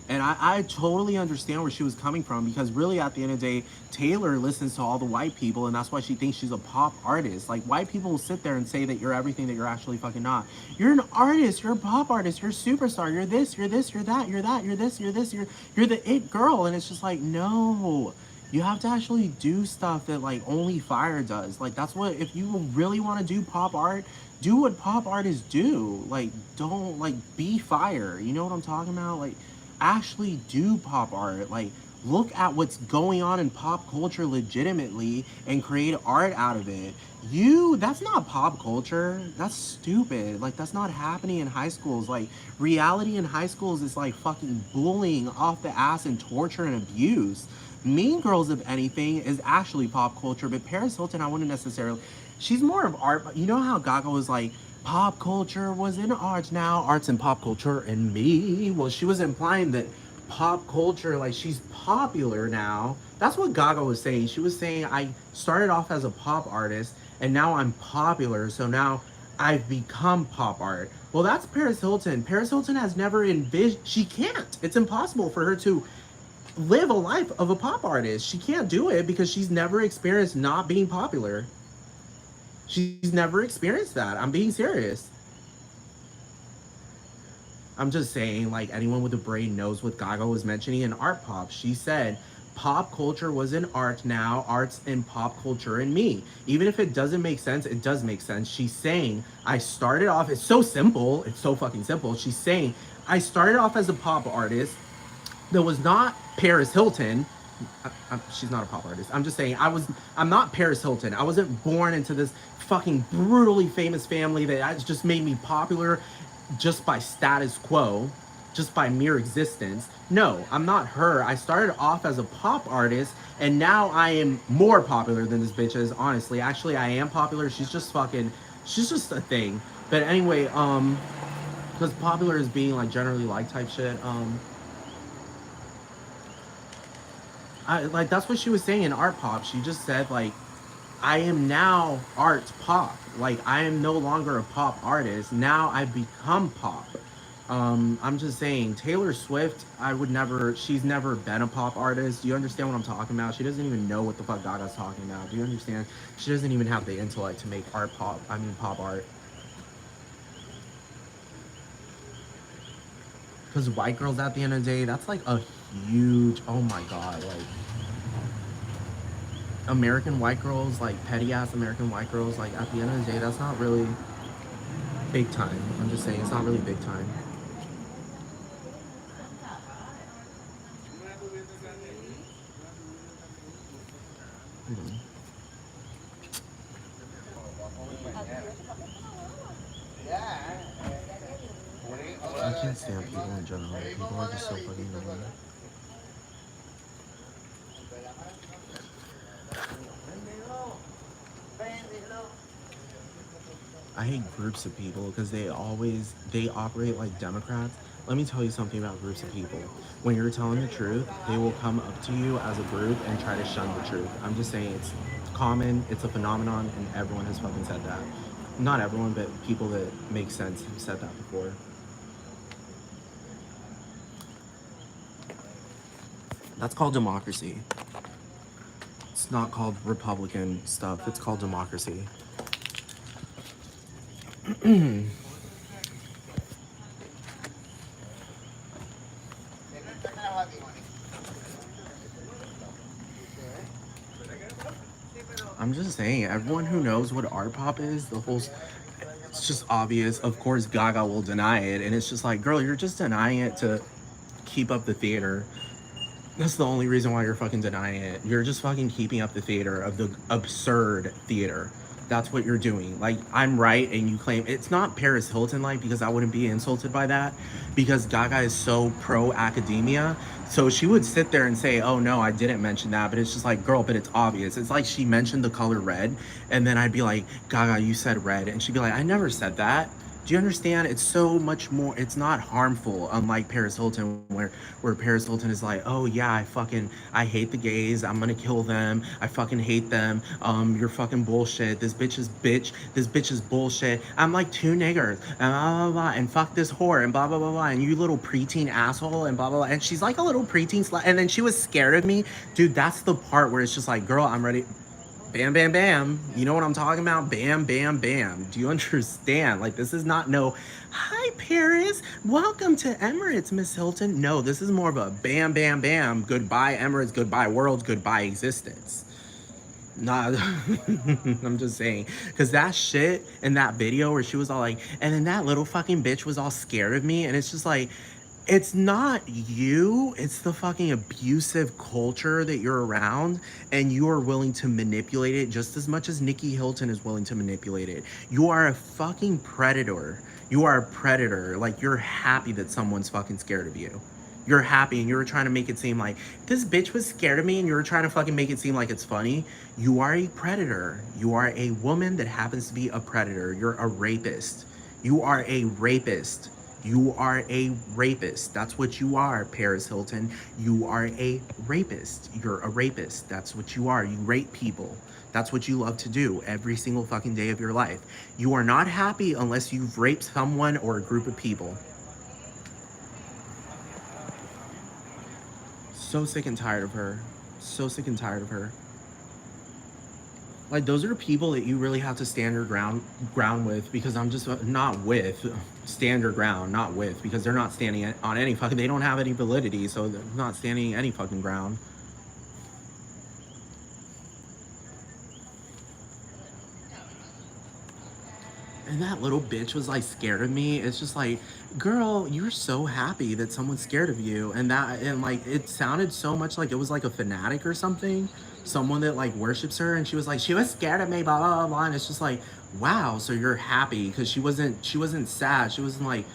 And I totally understand where she was coming from, because really at the end of the day, Taylor listens to all the white people, and that's why she thinks she's a pop artist. Like, white people will sit there and say that you're everything that you're actually fucking not. You're an artist, you're a pop artist, you're a superstar, you're this, you're this, you're that, you're that, you're this, you're this, you're the it girl. And it's just like, no. You have to actually do stuff that like only fire does. Like, that's what, if you really want to do pop art, do what pop artists do. Like, don't like be fire. You know what I'm talking about? Like, actually do pop art. Like, look at what's going on in pop culture legitimately and create art out of it. That's not pop culture. That's stupid. Like, that's not happening in high schools. Like, reality in high schools is like fucking bullying off the ass and torture and abuse. Mean Girls, if anything, is actually pop culture, but Paris Hilton, I wouldn't necessarily. She's more of art. You know how Gaga was like, pop culture was in art, now arts and pop culture and me? Well, she was implying that pop culture, like, she's popular now. That's what Gaga was saying. She was saying, I started off as a pop artist and now I'm popular, so now I've become pop art. Well, that's Paris Hilton. Paris Hilton has never envisioned, she can't. It's impossible for her to live a life of a pop artist. She can't do it because she's never experienced not being popular. She's never experienced that. I'm being serious. I'm just saying, like, anyone with a brain knows what Gaga was mentioning in Art Pop. She said, pop culture was in art, now arts in pop culture and me. Even if it doesn't make sense, it does make sense. She's saying, I started off, it's so simple, it's so fucking simple. She's saying, I started off as a pop artist that was not Paris Hilton. She's not a pop artist. I'm just saying, I'm not Paris Hilton. I wasn't born into this fucking brutally famous family that just made me popular just by status quo, just by mere existence. No, I'm not her. I started off as a pop artist, and now I am more popular than this bitch is, honestly. Actually, I am popular. She's just a thing. But anyway, because popular is being like generally liked type shit, like, that's what she was saying in Art Pop. She just said, like, I am now art pop. Like, I am no longer a pop artist. Now I've become pop. I'm just saying, Taylor Swift, she's never been a pop artist. Do you understand what I'm talking about? She doesn't even know what the fuck Gaga's talking about. Do you understand? She doesn't even have the intellect to make pop art. Because white girls, at the end of the day, that's like a huge, oh my god, like, American white girls, like petty ass American white girls, like, at the end of the day, that's not really big time. I'm just saying, it's not really big time. I can't stand people in general. People are just so fucking annoying. I hate groups of people because they operate like Democrats. Let me tell you something about groups of people. When you're telling the truth, they will come up to you as a group and try to shun the truth. I'm just saying, it's common, it's a phenomenon, and everyone has fucking said that. Not everyone, but people that make sense have said that before. That's called democracy. It's not called Republican stuff. It's called democracy. I'm just saying, everyone who knows what art pop is, it's just obvious. Of course, Gaga will deny it, and it's just like, girl, you're just denying it to keep up the theater. That's the only reason why you're fucking denying it. You're just fucking keeping up the theater of the absurd theater. That's what you're doing. Like, I'm right, and you claim it's not Paris Hilton like, because I wouldn't be insulted by that, because Gaga is so pro academia. So she would sit there and say, oh no, I didn't mention that, but it's just like, girl, but it's obvious. It's like she mentioned the color red, and then I'd be like, Gaga, you said red, and she'd be like, I never said that. Do you understand? It's so much more, it's not harmful, unlike Paris Hilton, where Paris Hilton is like, oh yeah, I hate the gays, I'm gonna kill them, I fucking hate them, you're fucking bullshit, this bitch is bullshit, I'm like two niggers, and blah blah blah, and fuck this whore, and blah blah blah blah, and you little preteen asshole, and blah blah blah, and she's like a little preteen slut, and then she was scared of me. Dude, that's the part where it's just like, girl, I'm ready. Bam, bam, bam. You know what I'm talking about? Bam, bam, bam. Do you understand? Like, this is not no, hi, Paris. Welcome to Emirates, Miss Hilton. No, this is more of a bam, bam, bam. Goodbye, Emirates. Goodbye, world. Goodbye, existence. Nah, I'm just saying. Because that shit in that video where she was all like, and then that little fucking bitch was all scared of me. And it's just like, it's not you, it's the fucking abusive culture that you're around, and you are willing to manipulate it just as much as Nikki Hilton is willing to manipulate it. You are a fucking predator. You are a predator. Like, you're happy that someone's fucking scared of you. You're happy, and you were trying to make it seem like this bitch was scared of me, and you were trying to fucking make it seem like it's funny. You are a predator. You are a woman that happens to be a predator. You're a rapist. You are a rapist. You are a rapist. That's what you are, Paris Hilton. You are a rapist. You're a rapist. That's what you are. You rape people. That's what you love to do every single fucking day of your life. You are not happy unless you've raped someone or a group of people. So sick and tired of her. So sick and tired of her. Like, those are people that you really have to stand your ground with, because I'm just not with, stand your ground, not with, because they're not standing on any fucking, they don't have any validity, so they're not standing any fucking ground. And that little bitch was like scared of me. It's just like, girl, you're so happy that someone's scared of you. And like, it sounded so much like it was like a fanatic or something, someone that like worships her. And she was like, she was scared of me, blah blah blah blah. And it's just like, wow, so you're happy, because she wasn't sad. She wasn't like,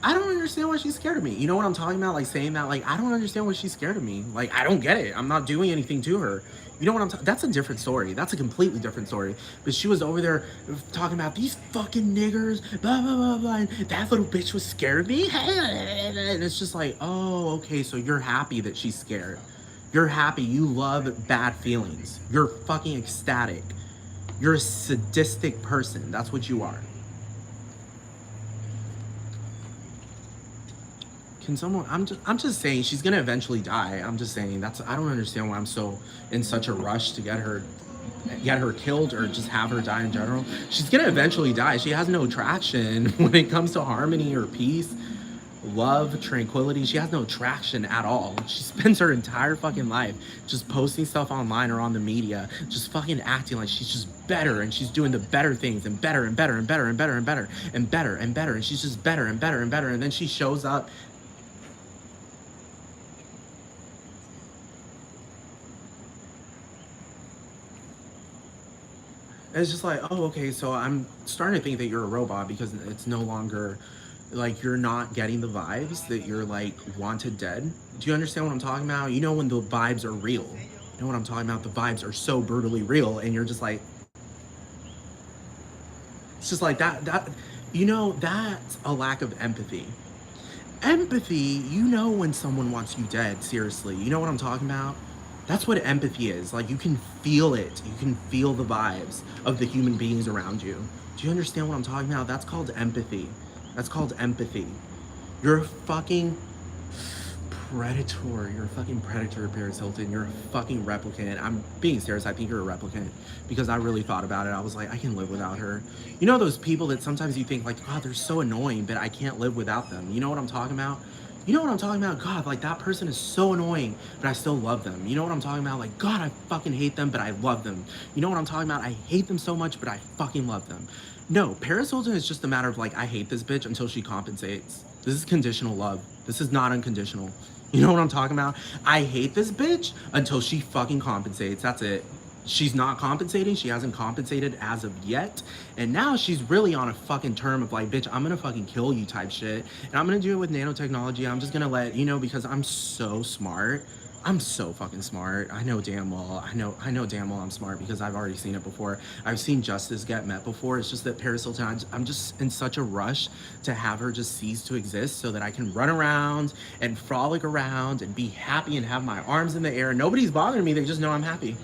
I don't understand why she's scared of me. You know what I'm talking about? Like, saying that, like, I don't understand why she's scared of me. Like, I don't get it. I'm not doing anything to her. You know what I'm talking? That's a different story. That's a completely different story. But she was over there talking about these fucking niggers, blah, blah, blah, blah. And that little bitch was scared of me. And it's just like, oh, okay, so you're happy that she's scared. You're happy. You love bad feelings. You're fucking ecstatic. You're a sadistic person. That's what you are. Can someone, I'm just saying, she's gonna eventually die. I'm just saying, I don't understand why I'm so in such a rush to get her killed, or just have her die in general. She's gonna eventually die. She has no traction when it comes to harmony or peace, love, tranquility. She has no traction at all. She spends her entire fucking life just posting stuff online or on the media, just fucking acting like she's just better, and she's doing the better things, and better and better and better and better and better and better and better, and she's just better and better and better. And then she shows up. It's just like, oh, okay, so I'm starting to think that you're a robot, because it's no longer like, you're not getting the vibes that you're like wanted dead. Do you understand what I'm talking about? You know, when the vibes are real. You know what I'm talking about? The vibes are so brutally real, and you're just like, it's just like you know, that's a lack of empathy. Empathy, you know when someone wants you dead, seriously. You know what I'm talking about? That's what empathy is. Like, you can feel it. You can feel the vibes of the human beings around you. Do you understand what I'm talking about? That's called empathy. That's called empathy. You're a fucking predator. You're a fucking predator, Paris Hilton. You're a fucking replicant. I'm being serious. I think you're a replicant because I really thought about it. I was like, I can live without her. You know those people that sometimes you think like, God, they're so annoying, but I can't live without them. You know what I'm talking about? You know what I'm talking about? God, like that person is so annoying, but I still love them. You know what I'm talking about? Like, God, I fucking hate them, but I love them. You know what I'm talking about? I hate them so much, but I fucking love them. No, Paris Hilton is just a matter of like, I hate this bitch until she compensates. This is conditional love. This is not unconditional. You know what I'm talking about? I hate this bitch until she fucking compensates. That's it. She's not compensating. She hasn't compensated as of yet. And now she's really on a fucking term of like, bitch, I'm gonna fucking kill you type shit. And I'm gonna do it with nanotechnology. I'm just gonna let, you know, because I'm so smart. I'm so fucking smart. I know damn well. I know damn well I'm smart because I've already seen it before. I've seen justice get met before. It's just that Paris Hilton, I'm just in such a rush to have her just cease to exist so that I can run around and frolic around and be happy and have my arms in the air. Nobody's bothering me. They just know I'm happy.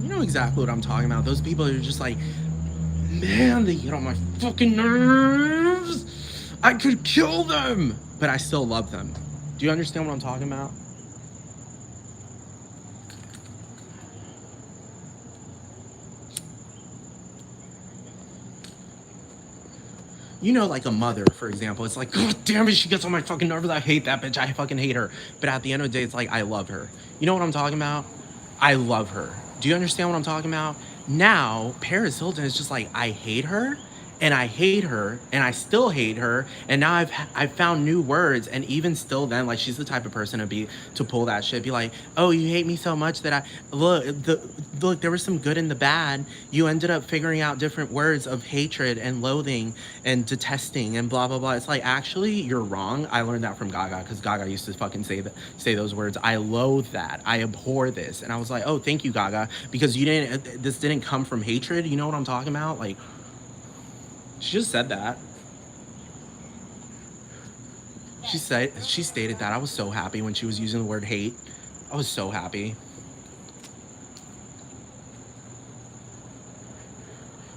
You know exactly what I'm talking about. Those people are just like, man, they get on my fucking nerves. I could kill them, but I still love them. Do you understand what I'm talking about? You know, like a mother, for example, it's like, God damn it, she gets on my fucking nerves. I hate that bitch. I fucking hate her. But at the end of the day, it's like, I love her. You know what I'm talking about? I love her. Do you understand what I'm talking about? Now, Paris Hilton is just like, I hate her and I hate her and I still hate her. And now I've found new words. And even still then, like she's the type of person to pull that shit, be like, oh, you hate me so much that look, there was some good in the bad. You ended up figuring out different words of hatred and loathing and detesting and blah blah blah. It's like actually you're wrong. I learned that from Gaga because Gaga used to fucking say those words. I loathe that. I abhor this. And I was like, oh, thank you, Gaga, because you didn't. This didn't come from hatred. You know what I'm talking about? Like she just said that. She stated that. I was so happy when she was using the word hate. I was so happy.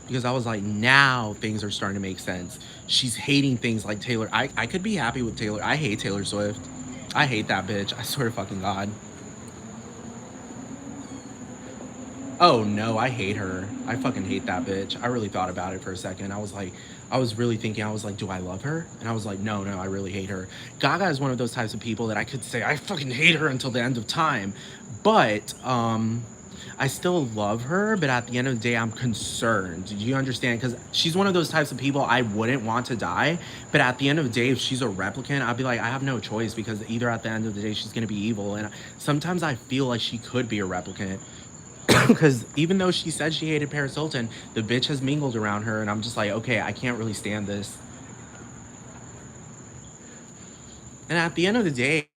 Because I was like, now things are starting to make sense. She's hating things like Taylor. I could be happy with Taylor. I hate Taylor Swift. I hate that bitch. I swear to fucking God. Oh no, I hate her. I fucking hate that bitch. I really thought about it for a second. I was like, I was really thinking, I was like, do I love her? And I was like, no, I really hate her. Gaga is one of those types of people that I could say, I fucking hate her until the end of time. But, I still love her, but at the end of the day, I'm concerned. Do you understand? Because she's one of those types of people I wouldn't want to die. But at the end of the day, if she's a replicant, I'd be like, I have no choice because either at the end of the day, she's going to be evil. And sometimes I feel like she could be a replicant. Because even though she said she hated Paris Hilton, the bitch has mingled around her. And I'm just like, okay, I can't really stand this. And at the end of the day,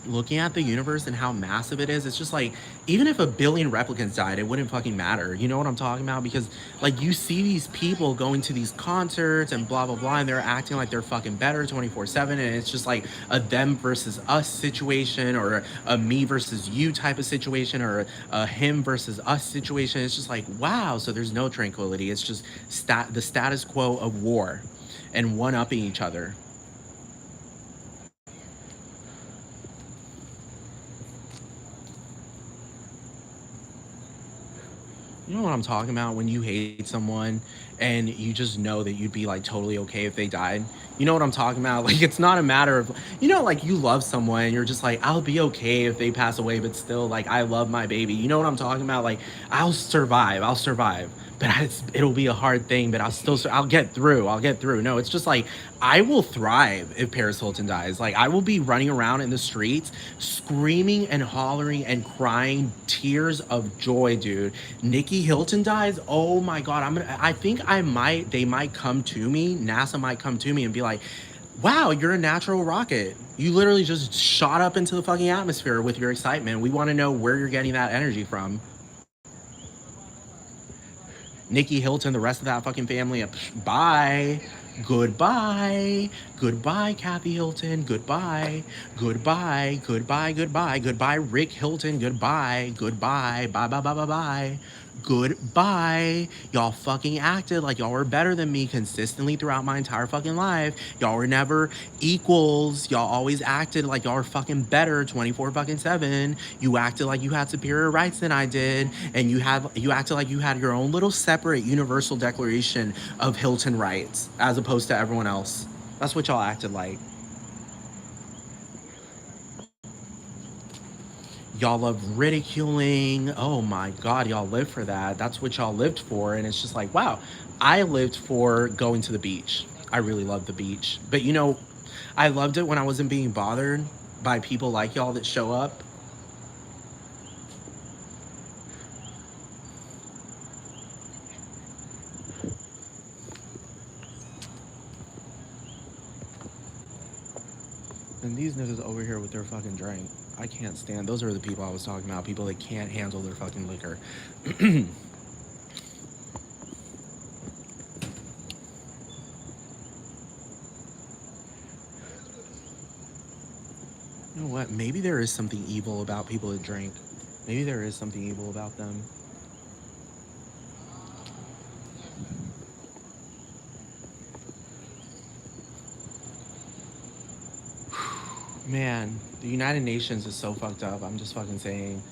looking at the universe and how massive it is, it's just like, even if a billion replicants died, it wouldn't fucking matter. You know what I'm talking about? Because like you see these people going to these concerts and blah blah blah, and they're acting like they're fucking better 24/7, and it's just like a them versus us situation, or a me versus you type of situation, or a him versus us situation. It's just like, wow, so there's no tranquility. It's just the status quo of war and one upping each other. You know what I'm talking about when you hate someone and you just know that you'd be like totally okay if they died. You know what I'm talking about? Like it's not a matter of, you know, like you love someone and you're just like, I'll be okay if they pass away, but still like I love my baby. You know what I'm talking about? Like I'll survive. I'll survive. But it'll be a hard thing, but I'll get through. I'll get through. No, it's just like I will thrive if Paris Hilton dies. Like I will be running around in the streets screaming and hollering and crying tears of joy, dude. Nikki Hilton dies. Oh my God. I think they might come to me. NASA might come to me and be like, wow, you're a natural rocket. You literally just shot up into the fucking atmosphere with your excitement. We want to know where you're getting that energy from. Nikki Hilton, the rest of that fucking family, bye. Goodbye. Goodbye, Kathy Hilton. Goodbye. Goodbye. Goodbye. Goodbye. Goodbye, Rick Hilton. Goodbye. Goodbye. Bye bye bye bye bye. Goodbye. Y'all fucking acted like y'all were better than me consistently throughout my entire fucking life. Y'all were never equals. Y'all always acted like y'all were fucking better 24 fucking 7. You acted like you had superior rights than I did, and you acted like you had your own little separate universal declaration of Hilton rights as opposed to everyone else. That's what y'all acted like. Y'all love ridiculing. Oh my God, y'all live for that. That's what y'all lived for. And it's just like, wow, I lived for going to the beach. I really love the beach. But you know, I loved it when I wasn't being bothered by people like y'all that show up. And these niggas over here with their fucking drink. I can't stand. Those are the people I was talking about. People that can't handle their fucking liquor. You know what? Maybe there is something evil about people that drink. Maybe there is something evil about them. Man, the United Nations is so fucked up. I'm just fucking saying.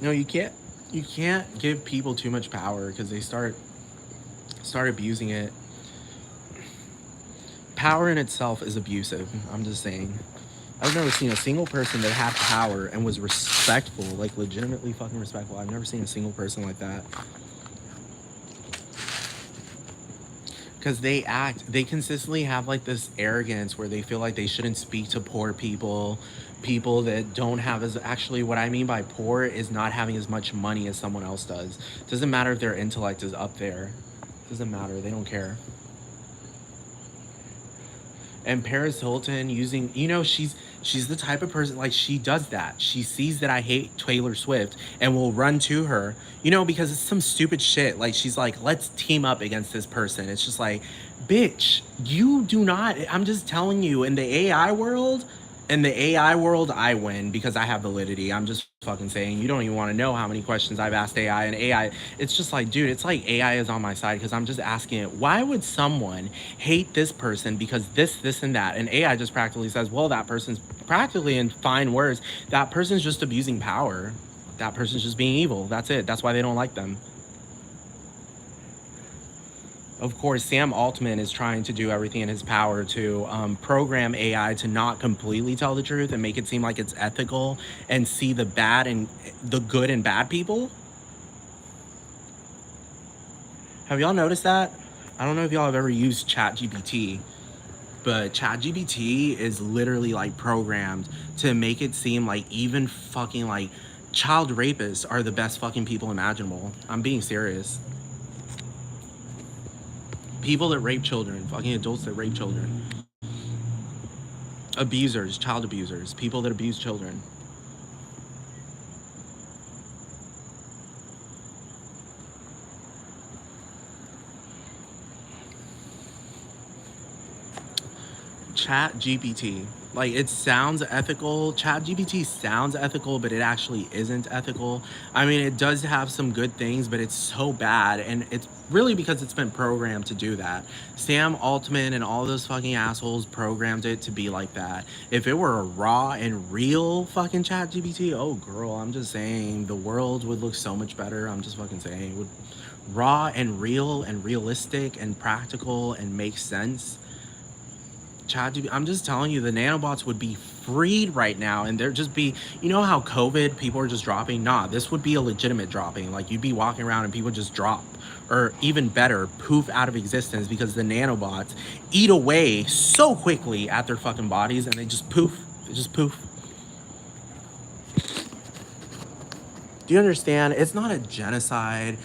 No, you can't give people too much power because they start abusing it. Power in itself is abusive. I'm just saying. I've never seen a single person that had power and was respectful, like legitimately fucking respectful. I've never seen a single person like that. Because they consistently have like this arrogance where they feel like they shouldn't speak to poor people, people that don't have as actually what I mean by poor is not having as much money as someone else does. Doesn't matter if their intellect is up there. Doesn't matter. They don't care. And Paris Hilton using, she's the type of person like she does that. She sees that I hate Taylor Swift and will run to her, because it's some stupid shit. Like she's like, let's team up against this person. It's just like, bitch, you do not. I'm just telling you, in the AI world, I win because I have validity. I'm just fucking saying, you don't even want to know how many questions I've asked AI, and AI, it's just like, dude, it's like AI is on my side because I'm just asking it, why would someone hate this person because this, and that? And AI just practically says, well, that person's practically in fine words, that person's just abusing power. That person's just being evil. That's it. That's why they don't like them. Of course, Sam Altman is trying to do everything in his power to program AI to not completely tell the truth and make it seem like it's ethical and see the bad and the good and bad people. Have y'all noticed that? I don't know if y'all have ever used ChatGPT, but ChatGPT is literally like programmed to make it seem like even fucking like child rapists are the best fucking people imaginable. I'm being serious. People that rape children, fucking adults that rape children, abusers, child abusers, people that abuse children. Chat GPT. Like it sounds ethical. Chat GPT sounds ethical, but it actually isn't ethical. I mean, it does have some good things, but it's so bad. And it's really because it's been programmed to do that. Sam Altman and all those fucking assholes programmed it to be like that. If it were a raw and real fucking Chat GPT, oh girl, I'm just saying the world would look so much better. I'm just fucking saying it would raw and real and realistic and practical and make sense. I'm just telling you, the nanobots would be freed right now, and there'd just be, how COVID people are just dropping. Nah, this would be a legitimate dropping. Like you'd be walking around and people just drop, or even better, poof out of existence because the nanobots eat away so quickly at their fucking bodies, and they just poof. They just poof. Do you understand? It's not a genocide,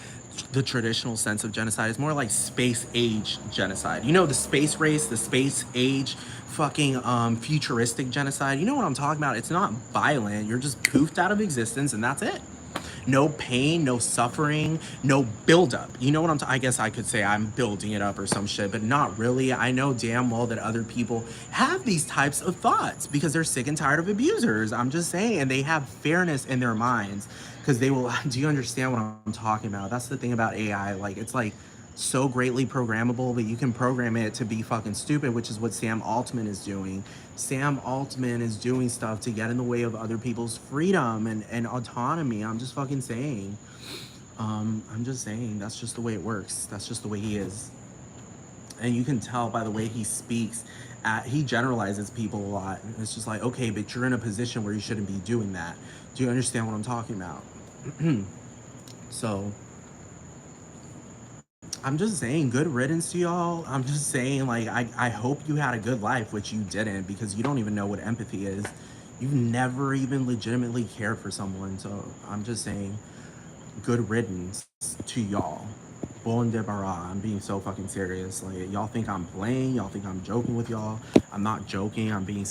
the traditional sense of genocide. It's more like space age genocide. The space race, the space age fucking futuristic genocide. You know what I'm talking about? It's not violent. You're just poofed out of existence and that's it. No pain, no suffering, no buildup. You know what I guess I could say I'm building it up or some shit, but not really. I know damn well that other people have these types of thoughts because they're sick and tired of abusers. I'm just saying, and they have fairness in their minds because they will. Do you understand what I'm talking about? That's the thing about AI. Like, it's like so greatly programmable that you can program it to be fucking stupid, which is what Sam Altman is doing. Sam Altman is doing stuff to get in the way of other people's freedom and autonomy. I'm just fucking saying. I'm just saying that's just the way it works. That's just the way he is. And you can tell by the way he speaks. He generalizes people a lot. It's just like, okay, but you're in a position where you shouldn't be doing that. Do you understand what I'm talking about? So I'm just saying, good riddance to y'all. I'm just saying, like, I hope you had a good life, which you didn't, because you don't even know what empathy is. You've never even legitimately cared for someone. So I'm just saying, good riddance to y'all. Bon debarras. I'm being so fucking serious. Like, y'all think I'm playing. Y'all think I'm joking with y'all. I'm not joking. I'm being